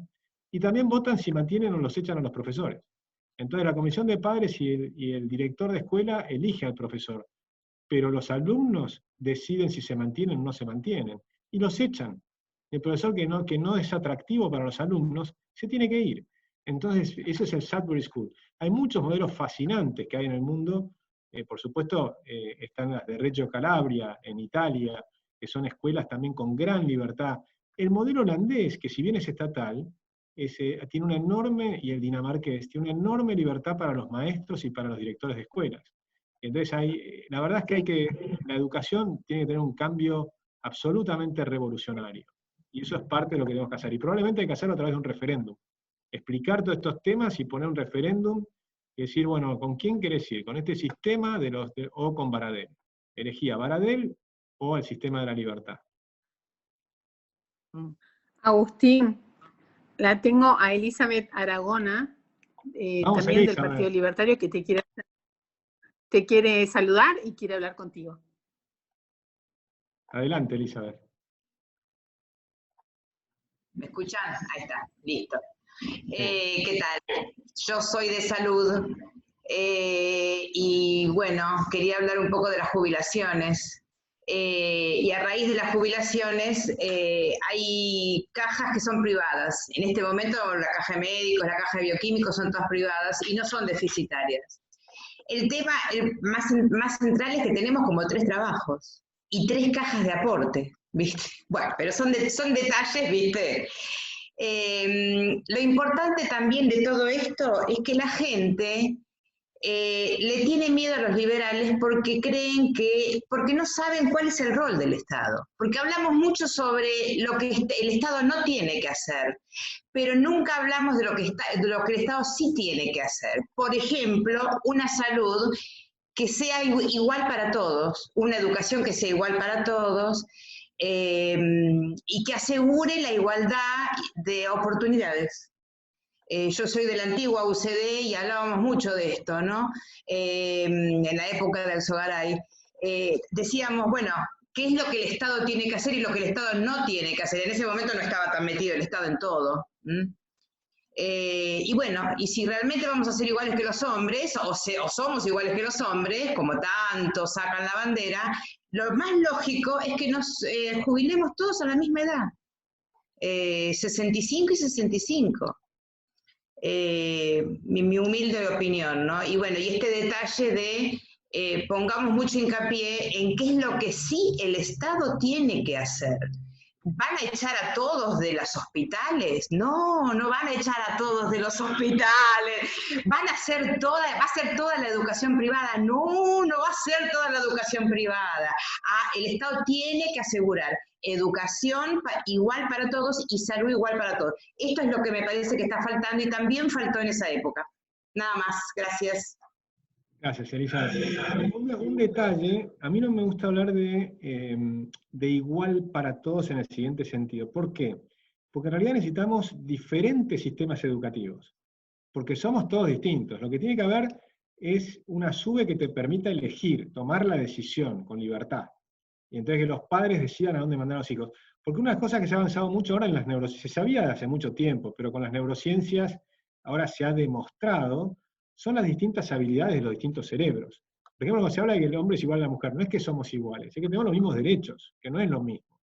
y también votan si mantienen o los echan a los profesores. Entonces la comisión de padres y el director de escuela elige al profesor, pero los alumnos deciden si se mantienen o no se mantienen, y los echan. El profesor que no es atractivo para los alumnos, se tiene que ir. Entonces, ese es el Sudbury School. Hay muchos modelos fascinantes que hay en el mundo. Por supuesto, están las de Reggio Calabria, en Italia, que son escuelas también con gran libertad. El modelo holandés, que si bien es estatal, tiene una enorme, y el dinamarqués, tiene una enorme libertad para los maestros y para los directores de escuelas. Entonces, la verdad es que la educación tiene que tener un cambio absolutamente revolucionario. Y eso es parte de lo que tenemos que hacer. Y probablemente hay que hacerlo a través de un referéndum. Explicar todos estos temas y poner un referéndum y decir, bueno, ¿con quién querés ir? ¿Con este sistema o con Baradel? Elegí a Baradel o al sistema de la libertad. Agustín, la tengo a Elizabeth Aragona, también del Partido Libertario, que te quiere saludar y quiere hablar contigo. Adelante, Elizabeth. ¿Me escuchan? Ahí está, listo. ¿Qué tal? Yo soy de salud y bueno, quería hablar un poco de las jubilaciones. Y a raíz de las jubilaciones hay cajas que son privadas. En este momento la caja de médicos, la caja de bioquímicos son todas privadas y no son deficitarias. El tema más central es que tenemos como 3 trabajos y 3 cajas de aporte, ¿viste? Bueno, pero son detalles, ¿viste? Lo importante también de todo esto es que la gente le tiene miedo a los liberales porque porque no saben cuál es el rol del Estado. Porque hablamos mucho sobre lo que el Estado no tiene que hacer, pero nunca hablamos de lo que el Estado sí tiene que hacer. Por ejemplo, una salud que sea igual para todos, una educación que sea igual para todos, y que asegure la igualdad de oportunidades. Yo soy de la antigua UCD y hablábamos mucho de esto, ¿no? En la época de Alzogaray. Decíamos, bueno, ¿qué es lo que el Estado tiene que hacer y lo que el Estado no tiene que hacer? En ese momento no estaba tan metido el Estado en todo. Y bueno, y si realmente vamos a ser iguales que los hombres, o somos iguales que los hombres, como tanto sacan la bandera, lo más lógico es que nos jubilemos todos a la misma edad, 65 y 65. Mi humilde opinión, ¿no? Y bueno, y este detalle de pongamos mucho hincapié en qué es lo que sí el Estado tiene que hacer. ¿Van a echar a todos de los hospitales? No, no van a echar a todos de los hospitales. ¿Va a ser toda la educación privada? No, no va a ser toda la educación privada. El Estado tiene que asegurar educación igual para todos y salud igual para todos. Esto es lo que me parece que está faltando y también faltó en esa época. Nada más, gracias. Gracias, Elizabeth. Un detalle, a mí no me gusta hablar de igual para todos en el siguiente sentido. ¿Por qué? Porque en realidad necesitamos diferentes sistemas educativos, porque somos todos distintos. Lo que tiene que haber es una SUBE que te permita elegir, tomar la decisión con libertad. Y entonces que los padres decidan a dónde mandar a los hijos. Porque una de las cosas que se ha avanzado mucho ahora en las neurociencias, se sabía de hace mucho tiempo, pero con las neurociencias ahora se ha demostrado, son las distintas habilidades de los distintos cerebros. Por ejemplo, cuando se habla de que el hombre es igual a la mujer, no es que somos iguales, es que tenemos los mismos derechos, que no es lo mismo.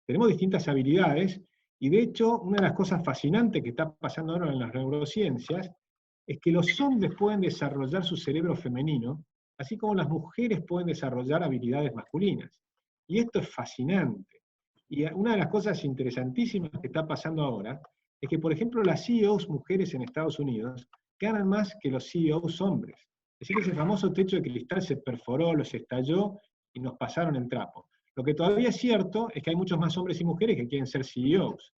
Tenemos distintas habilidades, y de hecho, una de las cosas fascinantes que está pasando ahora en las neurociencias, es que los hombres pueden desarrollar su cerebro femenino, así como las mujeres pueden desarrollar habilidades masculinas. Y esto es fascinante. Y una de las cosas interesantísimas que está pasando ahora, es que, por ejemplo, las CEOs mujeres en Estados Unidos, ganan más que los CEOs hombres. Es decir, que ese famoso techo de cristal se perforó, los estalló y nos pasaron el trapo. Lo que todavía es cierto es que hay muchos más hombres y mujeres que quieren ser CEOs.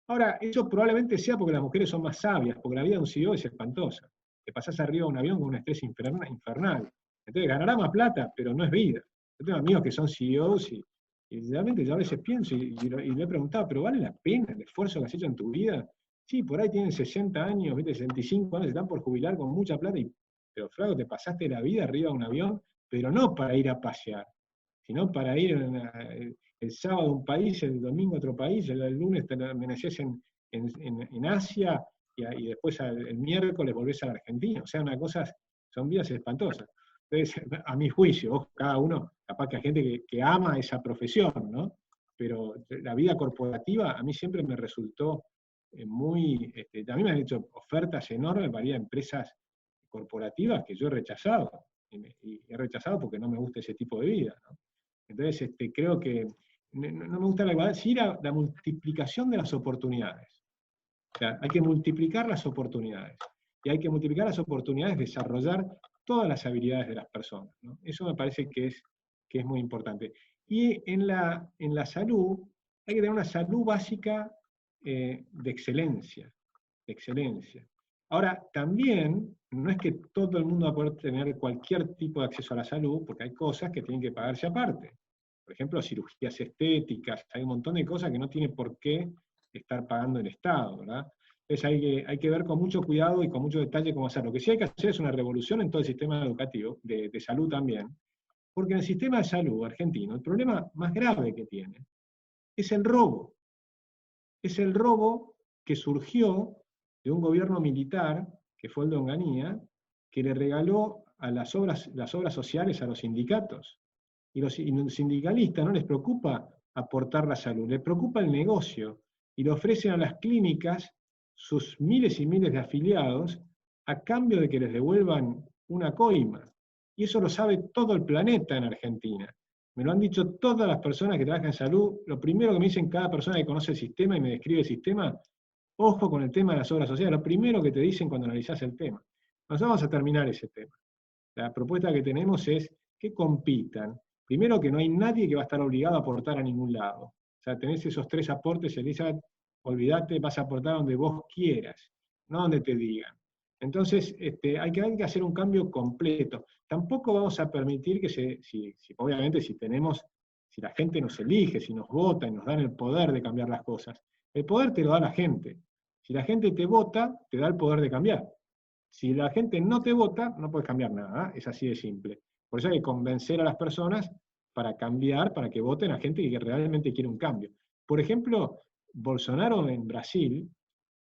Ahora, eso probablemente sea porque las mujeres son más sabias, porque la vida de un CEO es espantosa. te pasás arriba de un avión con un estrés infernal. Entonces ganará más plata, pero no es vida. Yo tengo amigos que son CEOs y realmente yo a veces pienso y le he preguntado, ¿pero vale la pena el esfuerzo que has hecho en tu vida? Sí, por ahí tienen 60 años, 65 años, se están por jubilar con mucha plata, pero flaco, te pasaste la vida arriba de un avión, pero no para ir a pasear, sino para ir el sábado a un país, el domingo a otro país, el lunes te amanecés en Asia, y después el miércoles volvés a la Argentina. O sea, son vidas espantosas. Entonces, a mi juicio, ojo, cada uno, capaz que hay gente que ama esa profesión, ¿no? Pero la vida corporativa a mí siempre me resultó muy... a mí me han hecho ofertas enormes para ir a empresas corporativas que yo he rechazado. Y he rechazado porque no me gusta ese tipo de vida, ¿no? Entonces, creo que no me gusta la igualdad, sí la multiplicación de las oportunidades. O sea, hay que multiplicar las oportunidades. Y hay que multiplicar las oportunidades de desarrollar todas las habilidades de las personas, ¿no? Eso me parece que es muy importante. Y en la salud, hay que tener una salud básica de excelencia. Ahora, también, no es que todo el mundo va a poder tener cualquier tipo de acceso a la salud, porque hay cosas que tienen que pagarse aparte. Por ejemplo, cirugías estéticas, hay un montón de cosas que no tiene por qué estar pagando el Estado, ¿verdad? Entonces hay que ver con mucho cuidado y con mucho detalle cómo hacerlo. Lo que sí hay que hacer es una revolución en todo el sistema educativo, de salud también, porque en el sistema de salud argentino el problema más grave que tiene es el robo. Es el robo que surgió de un gobierno militar, que fue el de Onganía, que le regaló a las obras sociales a los sindicatos. Y los sindicalistas no les preocupa aportar la salud, les preocupa el negocio, y le ofrecen a las clínicas sus miles y miles de afiliados a cambio de que les devuelvan una coima. Y eso lo sabe todo el planeta en Argentina. Me lo han dicho todas las personas que trabajan en salud. Lo primero que me dicen cada persona que conoce el sistema y me describe el sistema, ojo con el tema de las obras sociales, lo primero que te dicen cuando analizás el tema. Nos vamos a terminar ese tema. La propuesta que tenemos es que compitan. Primero, que no hay nadie que va a estar obligado a aportar a ningún lado. O sea, tenés esos 3 aportes, Elizabeth, olvídate, vas a aportar donde vos quieras, no donde te digan. Entonces, hay que hacer un cambio completo. Tampoco vamos a permitir que obviamente si la gente nos elige, si nos vota y nos dan el poder de cambiar las cosas, el poder te lo da la gente. Si la gente te vota, te da el poder de cambiar. Si la gente no te vota, no puedes cambiar nada, es así de simple. Por eso hay que convencer a las personas para cambiar, para que voten a gente que realmente quiere un cambio. Por ejemplo, Bolsonaro en Brasil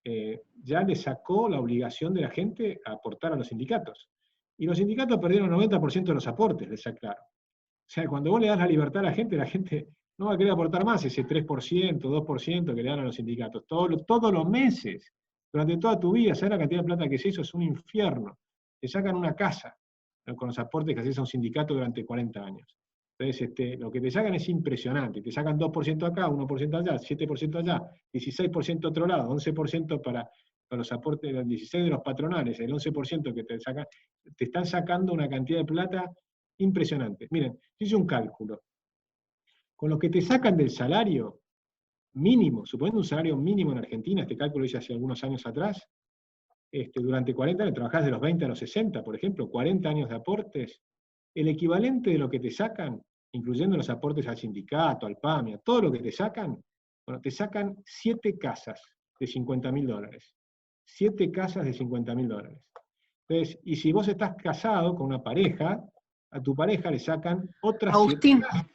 ya le sacó la obligación de la gente a aportar a los sindicatos. Y los sindicatos perdieron el 90% de los aportes, les aclaro. O sea, cuando vos le das la libertad a la gente no va a querer aportar más ese 3%, 2% que le dan a los sindicatos. Todos los meses, durante toda tu vida, ¿sabes la cantidad de plata que es eso? Es un infierno. Te sacan una casa con los aportes que haces a un sindicato durante 40 años. Entonces, lo que te sacan es impresionante. Te sacan 2% acá, 1% allá, 7% allá, 16% otro lado, 11% para los aportes, el 16% de los patronales, el 11% que te sacan, te están sacando una cantidad de plata impresionante. Miren, yo hice un cálculo. Con lo que te sacan del salario mínimo, suponiendo un salario mínimo en Argentina, este cálculo lo hice hace algunos años atrás, durante 40 años, trabajás de los 20 a los 60, por ejemplo, 40 años de aportes, el equivalente de lo que te sacan, incluyendo los aportes al sindicato, al PAMI, a todo lo que te sacan, bueno, te sacan 7 casas de $50.000. 7 casas de $50.000. Entonces, y si vos estás casado con una pareja, a tu pareja le sacan otras 7 casas.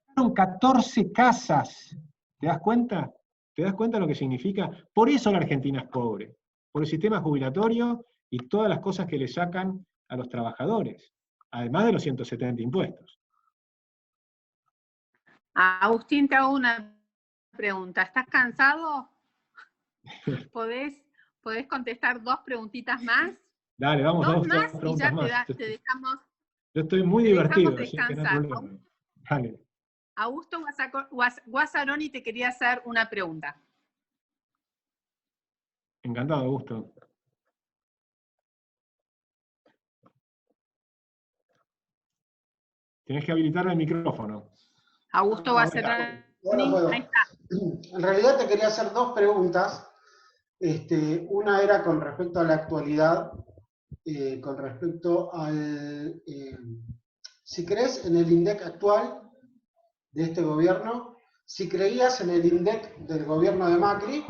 Sacaron 14 casas. ¿Te das cuenta? ¿Te das cuenta lo que significa? Por eso la Argentina es pobre. Por el sistema jubilatorio y todas las cosas que le sacan a los trabajadores, además de los 170 impuestos. Agustín, te hago una pregunta. ¿Estás cansado? ¿Podés contestar 2 preguntitas más? Dale, vamos, 2 más y ya más. te dejamos. Yo estoy muy divertido, así que no hay problema. Dale. Augusto Guazzaroni te quería hacer una pregunta. Encantado, Augusto. Tenés que habilitar el micrófono. Augusto Guazzaroni, ahí está. En realidad te quería hacer 2 preguntas. Una era con respecto a la actualidad con respecto al, si crees en el INDEC actual de este gobierno, si creías en el INDEC del gobierno de Macri,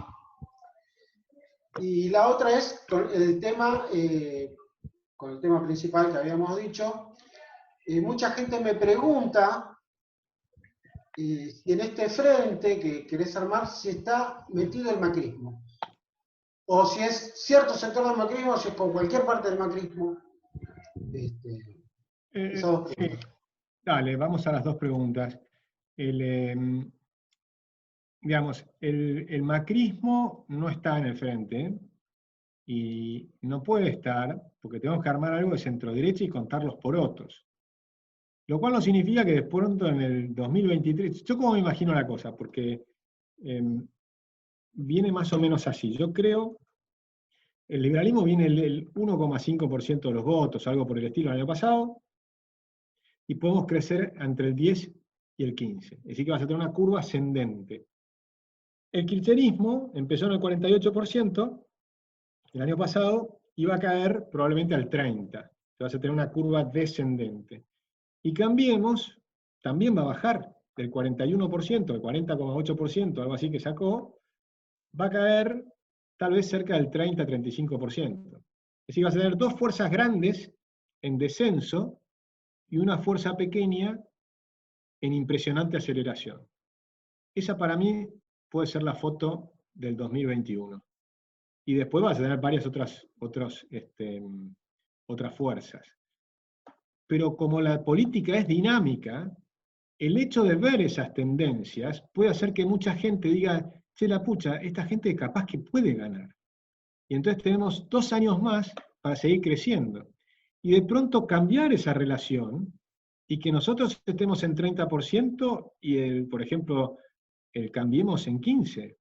y la otra es con el tema principal que habíamos dicho. Mucha gente me pregunta si en este frente que querés armar, si está metido el macrismo, o si es cierto sector del macrismo, o si es con cualquier parte del macrismo. Sí. Dale, vamos a las dos preguntas. Digamos, el macrismo no está en el frente, y no puede estar, porque tenemos que armar algo de centro-derecha y contar los porotos. Lo cual no significa que de pronto en el 2023, yo como me imagino la cosa, porque viene más o menos así. Yo creo, el liberalismo viene el 1,5% de los votos, algo por el estilo el año pasado, y podemos crecer entre el 10 y el 15. Es decir, que vas a tener una curva ascendente. El kirchnerismo empezó en el 48%, el año pasado, iba a caer probablemente al 30%. Vas a tener una curva descendente. Y Cambiemos también va a bajar del 41%, del 40,8%, algo así que sacó, va a caer tal vez cerca del 30-35%. Es decir, vas a tener dos fuerzas grandes en descenso y una fuerza pequeña en impresionante aceleración. Esa para mí puede ser la foto del 2021. Y después vas a tener varias otras fuerzas. Pero como la política es dinámica, el hecho de ver esas tendencias puede hacer que mucha gente diga, che, la pucha, esta gente capaz que puede ganar. Y entonces tenemos 2 años más para seguir creciendo. Y de pronto cambiar esa relación, y que nosotros estemos en 30% y, por ejemplo, el Cambiemos en 15%.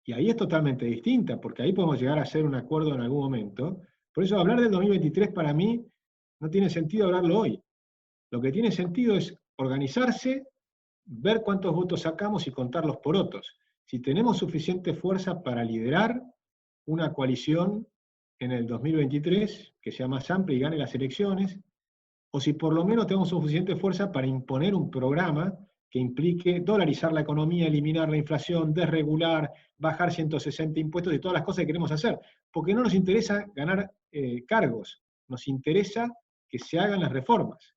Y ahí es totalmente distinta, porque ahí podemos llegar a hacer un acuerdo en algún momento. Por eso hablar del 2023 para mí no tiene sentido hablarlo hoy. Lo que tiene sentido es organizarse, ver cuántos votos sacamos y contar los porotos. Si tenemos suficiente fuerza para liderar una coalición en el 2023, que sea más amplia y gane las elecciones, o si por lo menos tenemos suficiente fuerza para imponer un programa que implique dolarizar la economía, eliminar la inflación, desregular, bajar 160 impuestos y todas las cosas que queremos hacer. Porque no nos interesa ganar cargos, nos interesa que se hagan las reformas.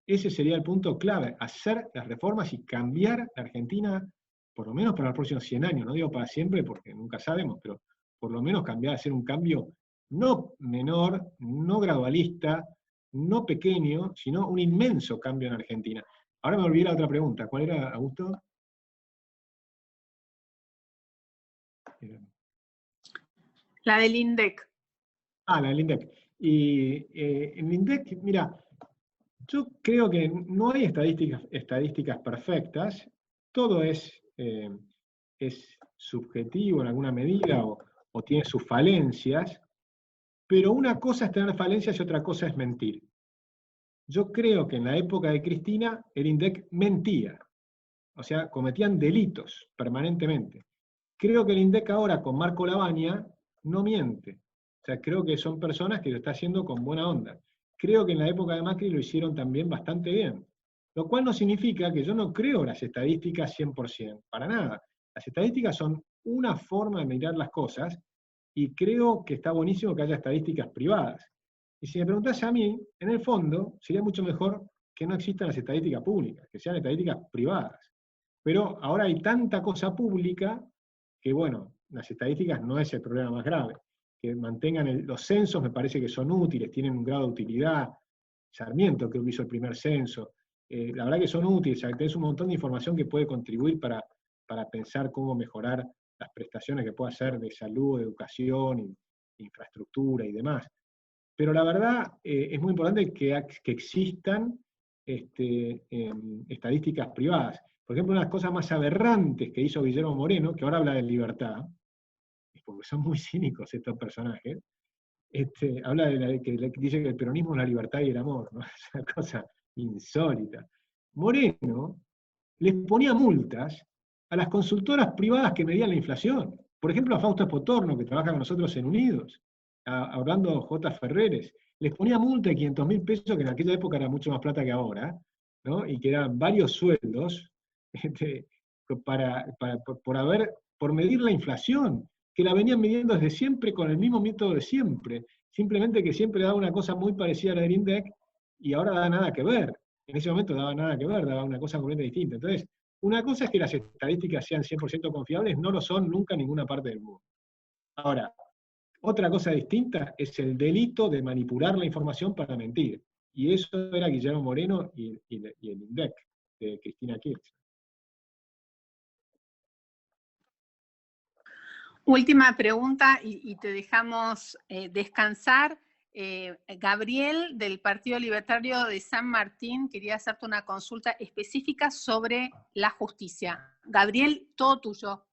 Ese sería el punto clave, hacer las reformas y cambiar la Argentina, por lo menos para los próximos 100 años, no digo para siempre porque nunca sabemos, pero por lo menos cambiar, hacer un cambio no menor, no gradualista, no pequeño, sino un inmenso cambio en Argentina. Ahora me olvidé la otra pregunta. ¿Cuál era, Augusto? La del INDEC. La del INDEC. Y en el INDEC, mira, yo creo que no hay estadísticas perfectas, todo es subjetivo en alguna medida o tiene sus falencias, pero una cosa es tener falencias y otra cosa es mentir. Yo creo que en la época de Cristina el INDEC mentía, o sea, cometían delitos permanentemente. Creo que el INDEC ahora con Marco Lavagna no miente, o sea, creo que son personas que lo están haciendo con buena onda. Creo que en la época de Macri lo hicieron también bastante bien, lo cual no significa que yo no creo en las estadísticas 100%, para nada. Las estadísticas son una forma de mirar las cosas, y creo que está buenísimo que haya estadísticas privadas. Y si me preguntás a mí, en el fondo, sería mucho mejor que no existan las estadísticas públicas, que sean estadísticas privadas. Pero ahora hay tanta cosa pública que, bueno, las estadísticas no es el problema más grave. Que mantengan los censos me parece que son útiles, tienen un grado de utilidad. Sarmiento creo que hizo el primer censo. La verdad que son útiles, o sea, tenés un montón de información que puede contribuir para pensar cómo mejorar las prestaciones que pueda hacer de salud, de educación, infraestructura y demás. Pero la verdad es muy importante que existan estadísticas privadas. Por ejemplo, una de las cosas más aberrantes que hizo Guillermo Moreno, que ahora habla de libertad, porque son muy cínicos estos personajes, habla que dice que el peronismo es la libertad y el amor, ¿no? Es una cosa insólita. Moreno les ponía multas a las consultoras privadas que medían la inflación. Por ejemplo, a Fausto Espotorno, que trabaja con nosotros en Unidos. a Orlando J. Ferreres, les ponía multa de 500.000 pesos, que en aquella época era mucho más plata que ahora, ¿no? Y que eran varios sueldos, por medir la inflación, que la venían midiendo desde siempre con el mismo método de siempre, simplemente que siempre daba una cosa muy parecida a la del INDEC, y ahora da nada que ver. En ese momento daba nada que ver, daba una cosa completamente distinta. Entonces, una cosa es que las estadísticas sean 100% confiables, no lo son nunca en ninguna parte del mundo. Ahora, otra cosa distinta es el delito de manipular la información para mentir. Y eso era Guillermo Moreno y el INDEC, de Cristina Kirchner. Última pregunta y te dejamos descansar. Gabriel, del Partido Libertario de San Martín, quería hacerte una consulta específica sobre la justicia. Gabriel, todo tuyo.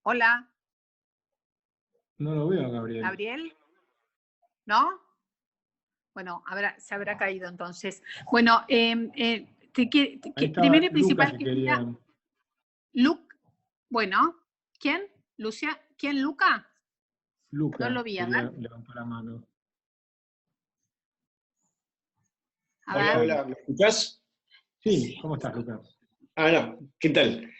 Hola. No lo veo, Gabriel. ¿Gabriel? ¿No? Bueno, se habrá caído entonces. Bueno, primero y principal quería... Bueno, ¿quién? ¿Lucia? ¿Quién, Luca? Luca, no lo vi, levantó la mano. Hola, ¿me escuchás? Sí, ¿cómo estás, Luca? No, ¿qué tal?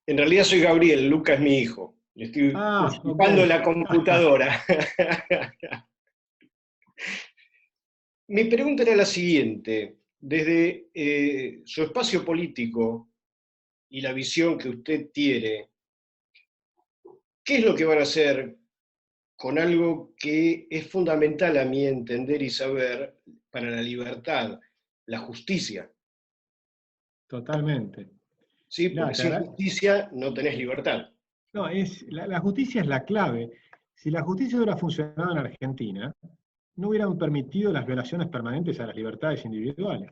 En realidad soy Gabriel, Luca es mi hijo. Le estoy ocupando la computadora. Mi pregunta era la siguiente. Desde su espacio político y la visión que usted tiene, ¿qué es lo que van a hacer con algo que es fundamental a mi entender y saber para la libertad, la justicia? Totalmente. Sí, porque sin justicia no tenés libertad. No, la justicia es la clave. Si la justicia hubiera funcionado en Argentina, no hubieran permitido las violaciones permanentes a las libertades individuales.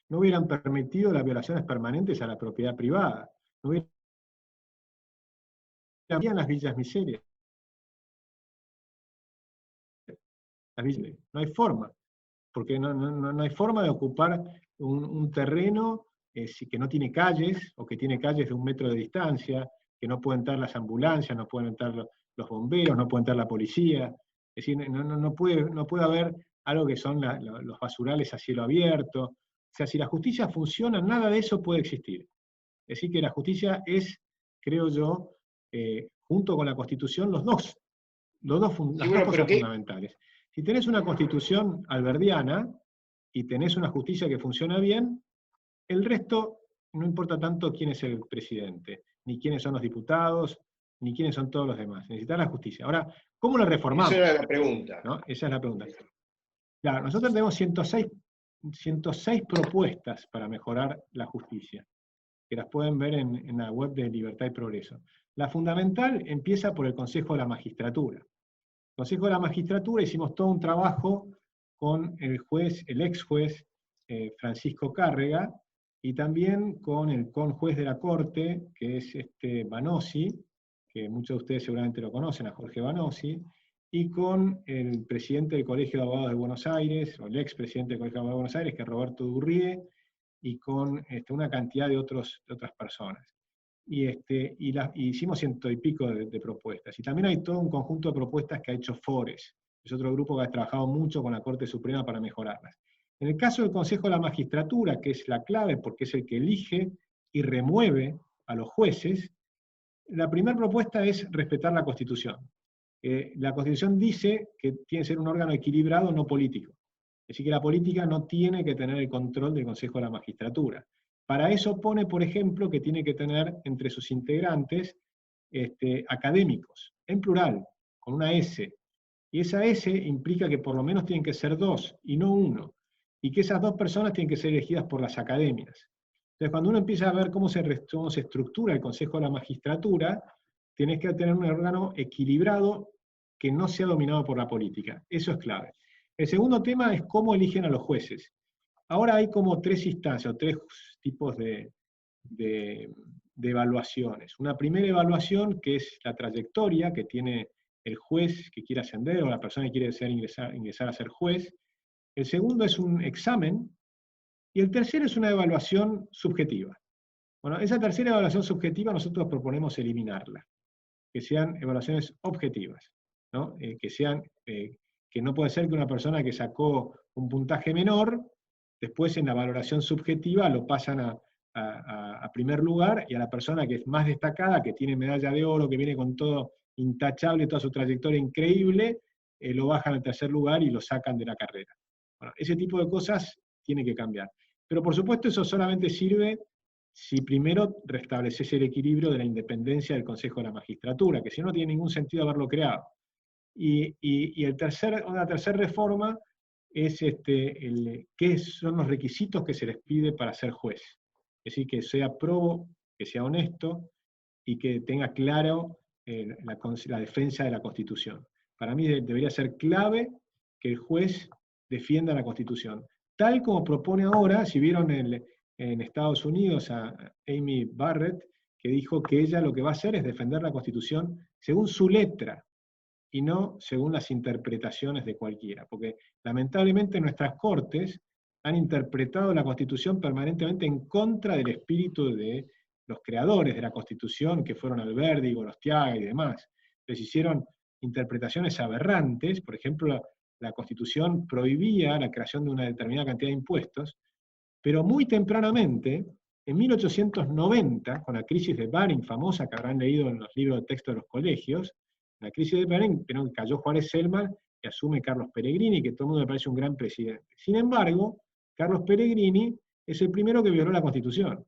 No hubieran permitido las violaciones permanentes a la propiedad privada. No hubieran las villas miserias. No hay forma, porque no hay forma de ocupar un terreno que no tiene calles, o que tiene calles de 1 metro de distancia, que no pueden entrar las ambulancias, no pueden entrar los bomberos, no puede entrar la policía. Es decir, no puede haber algo que son los basurales a cielo abierto. O sea, si la justicia funciona, nada de eso puede existir. Es decir, que la justicia es, creo yo, junto con la Constitución, las dos cosas fundamentales. Si tenés una Constitución alberdiana y tenés una justicia que funciona bien, el resto no importa tanto quién es el presidente, ni quiénes son los diputados, ni quiénes son todos los demás. Necesitas la justicia. Ahora, ¿cómo la reformamos? Esa era la pregunta. ¿No? Esa es la pregunta. Claro, nosotros tenemos 106 propuestas para mejorar la justicia, que las pueden ver en la web de Libertad y Progreso. La fundamental empieza por el Consejo de la Magistratura. El Consejo de la Magistratura hicimos todo un trabajo con el ex juez Francisco Cárrega, y también con el conjuez de la Corte, que es Banossi, que muchos de ustedes seguramente lo conocen, a Jorge Banossi, y con el presidente del Colegio de Abogados de Buenos Aires, o el expresidente del Colegio de Abogados de Buenos Aires, que es Roberto Durrié, y con una cantidad de otras personas. Y hicimos 100 y pico de propuestas. Y también hay todo un conjunto de propuestas que ha hecho Fores, es otro grupo que ha trabajado mucho con la Corte Suprema para mejorarlas. En el caso del Consejo de la Magistratura, que es la clave porque es el que elige y remueve a los jueces, la primera propuesta es respetar la Constitución. La Constitución dice que tiene que ser un órgano equilibrado, no político. Es decir, que la política no tiene que tener el control del Consejo de la Magistratura. Para eso pone, por ejemplo, que tiene que tener entre sus integrantes académicos, en plural, con una S. Y esa S implica que por lo menos tienen que ser 2, y no 1. Y que esas 2 personas tienen que ser elegidas por las academias. Entonces, cuando uno empieza a ver cómo se estructura el Consejo de la Magistratura, tienes que tener un órgano equilibrado que no sea dominado por la política. Eso es clave. El segundo tema es cómo eligen a los jueces. Ahora hay como 3 instancias, o 3 tipos de evaluaciones. Una primera evaluación, que es la trayectoria que tiene el juez que quiere ascender o la persona que quiere ingresar a ser juez. El segundo es un examen. Y el tercero es una evaluación subjetiva. Bueno, esa tercera evaluación subjetiva nosotros proponemos eliminarla, que sean evaluaciones objetivas, ¿no? Que no puede ser que una persona que sacó un puntaje menor, después en la valoración subjetiva lo pasan a primer lugar, y a la persona que es más destacada, que tiene medalla de oro, que viene con todo intachable, toda su trayectoria increíble, lo bajan al tercer lugar y lo sacan de la carrera. Bueno, ese tipo de cosas tiene que cambiar. Pero por supuesto eso solamente sirve si primero restableces el equilibrio de la independencia del Consejo de la Magistratura, que si no, no tiene ningún sentido haberlo creado. Y una tercera reforma es qué son los requisitos que se les pide para ser juez. Es decir, que sea probo, que sea honesto y que tenga claro la defensa de la Constitución. Para mí debería ser clave que el juez defienda la Constitución. Tal como propone ahora, si vieron en Estados Unidos a Amy Barrett, que dijo que ella lo que va a hacer es defender la Constitución según su letra, y no según las interpretaciones de cualquiera. Porque lamentablemente nuestras cortes han interpretado la Constitución permanentemente en contra del espíritu de los creadores de la Constitución, que fueron Alberdi, Gorostiaga y demás. Les hicieron interpretaciones aberrantes. Por ejemplo, la Constitución prohibía la creación de una determinada cantidad de impuestos, pero muy tempranamente, en 1890, con la crisis de Baring, famosa, que habrán leído en los libros de texto de los colegios, la crisis de Baring, pero cayó Juárez Celman y asume Carlos Pellegrini, que todo el mundo me parece un gran presidente. Sin embargo, Carlos Pellegrini es el primero que violó la Constitución.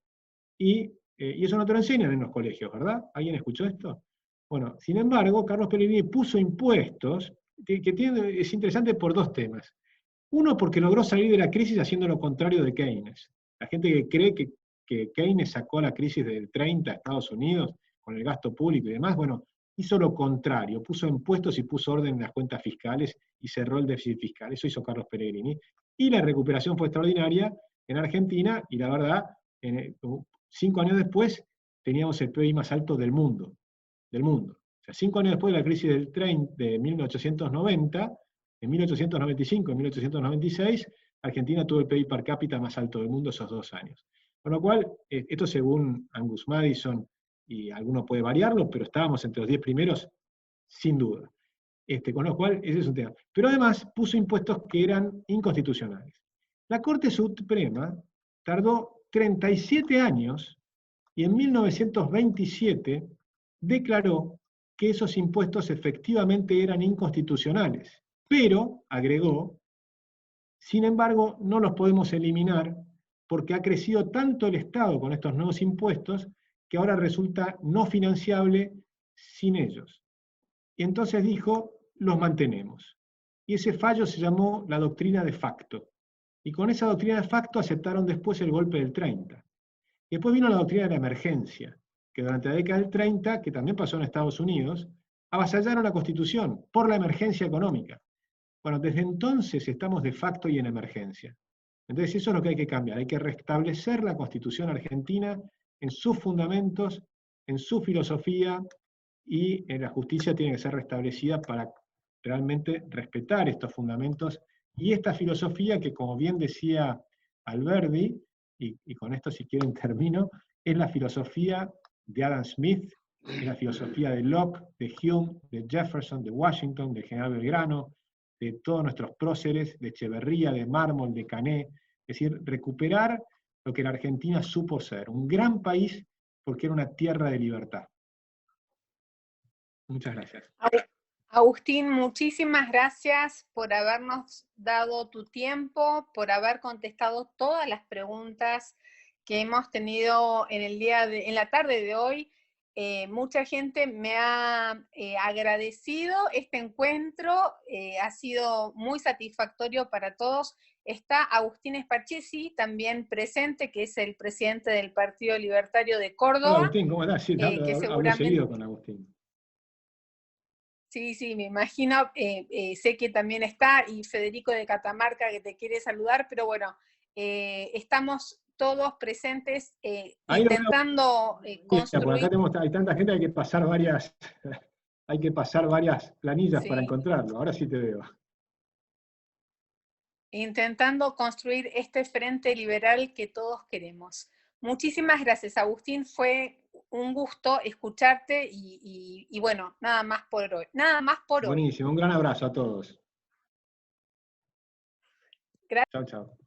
Y eso no te lo enseñan en los colegios, ¿verdad? ¿Alguien escuchó esto? Bueno, sin embargo, Carlos Pellegrini puso impuestos, es interesante por dos temas. Uno, porque logró salir de la crisis haciendo lo contrario de Keynes. La gente que cree que Keynes sacó la crisis del 30 a Estados Unidos, con el gasto público y demás, bueno, hizo lo contrario, puso impuestos y puso orden en las cuentas fiscales y cerró el déficit fiscal. Eso hizo Carlos Pellegrini. Y la recuperación fue extraordinaria en Argentina, y la verdad, 5 años después, teníamos el PBI más alto del mundo. O sea, 5 años después de la crisis de 1890, en 1895 y 1896, Argentina tuvo el PIB per cápita más alto del mundo esos 2 años. Con lo cual, esto según Angus Madison, y alguno puede variarlo, pero estábamos entre los 10 primeros, sin duda. Con lo cual, ese es un tema. Pero además puso impuestos que eran inconstitucionales. La Corte Suprema tardó 37 años, y en 1927 declaró que esos impuestos efectivamente eran inconstitucionales. Pero, agregó, sin embargo, no los podemos eliminar porque ha crecido tanto el Estado con estos nuevos impuestos que ahora resulta no financiable sin ellos. Y entonces dijo, los mantenemos. Y ese fallo se llamó la doctrina de facto. Y con esa doctrina de facto aceptaron después el golpe del 30. Y después vino la doctrina de la emergencia, que durante la década del 30, que también pasó en Estados Unidos, avasallaron la Constitución por la emergencia económica. Bueno, desde entonces estamos de facto y en emergencia. Entonces eso es lo que hay que cambiar. Hay que restablecer la Constitución argentina en sus fundamentos, en su filosofía, y la justicia tiene que ser restablecida para realmente respetar estos fundamentos y esta filosofía que, como bien decía Alberdi, y con esto si quieren termino, es la filosofía de Adam Smith, es la filosofía de Locke, de Hume, de Jefferson, de Washington, de General Belgrano, de todos nuestros próceres, de Echeverría, de Mármol, de Cané, es decir, recuperar lo que la Argentina supo ser, un gran país porque era una tierra de libertad. Muchas gracias. Agustín, muchísimas gracias por habernos dado tu tiempo, por haber contestado todas las preguntas que hemos tenido en la tarde de hoy. Mucha gente me ha agradecido este encuentro, ha sido muy satisfactorio para todos. Está Agustín Sparchesi también presente, que es el presidente del Partido Libertario de Córdoba. Hola, Agustín, ¿cómo estás? Sí, hablo seguido con Agustín. Sí, me imagino, sé que también está, y Federico de Catamarca que te quiere saludar, pero bueno, estamos todos presentes intentando construir. Por acá hay tanta gente, hay que pasar varias hay que pasar varias planillas Sí. para encontrarlo. Ahora sí te veo. Intentando construir este frente liberal que todos queremos. Muchísimas gracias, Agustín. Fue un gusto escucharte y bueno, nada más por hoy. Nada más por hoy. Buenísimo, un gran abrazo a todos. Gracias. Chao, chao.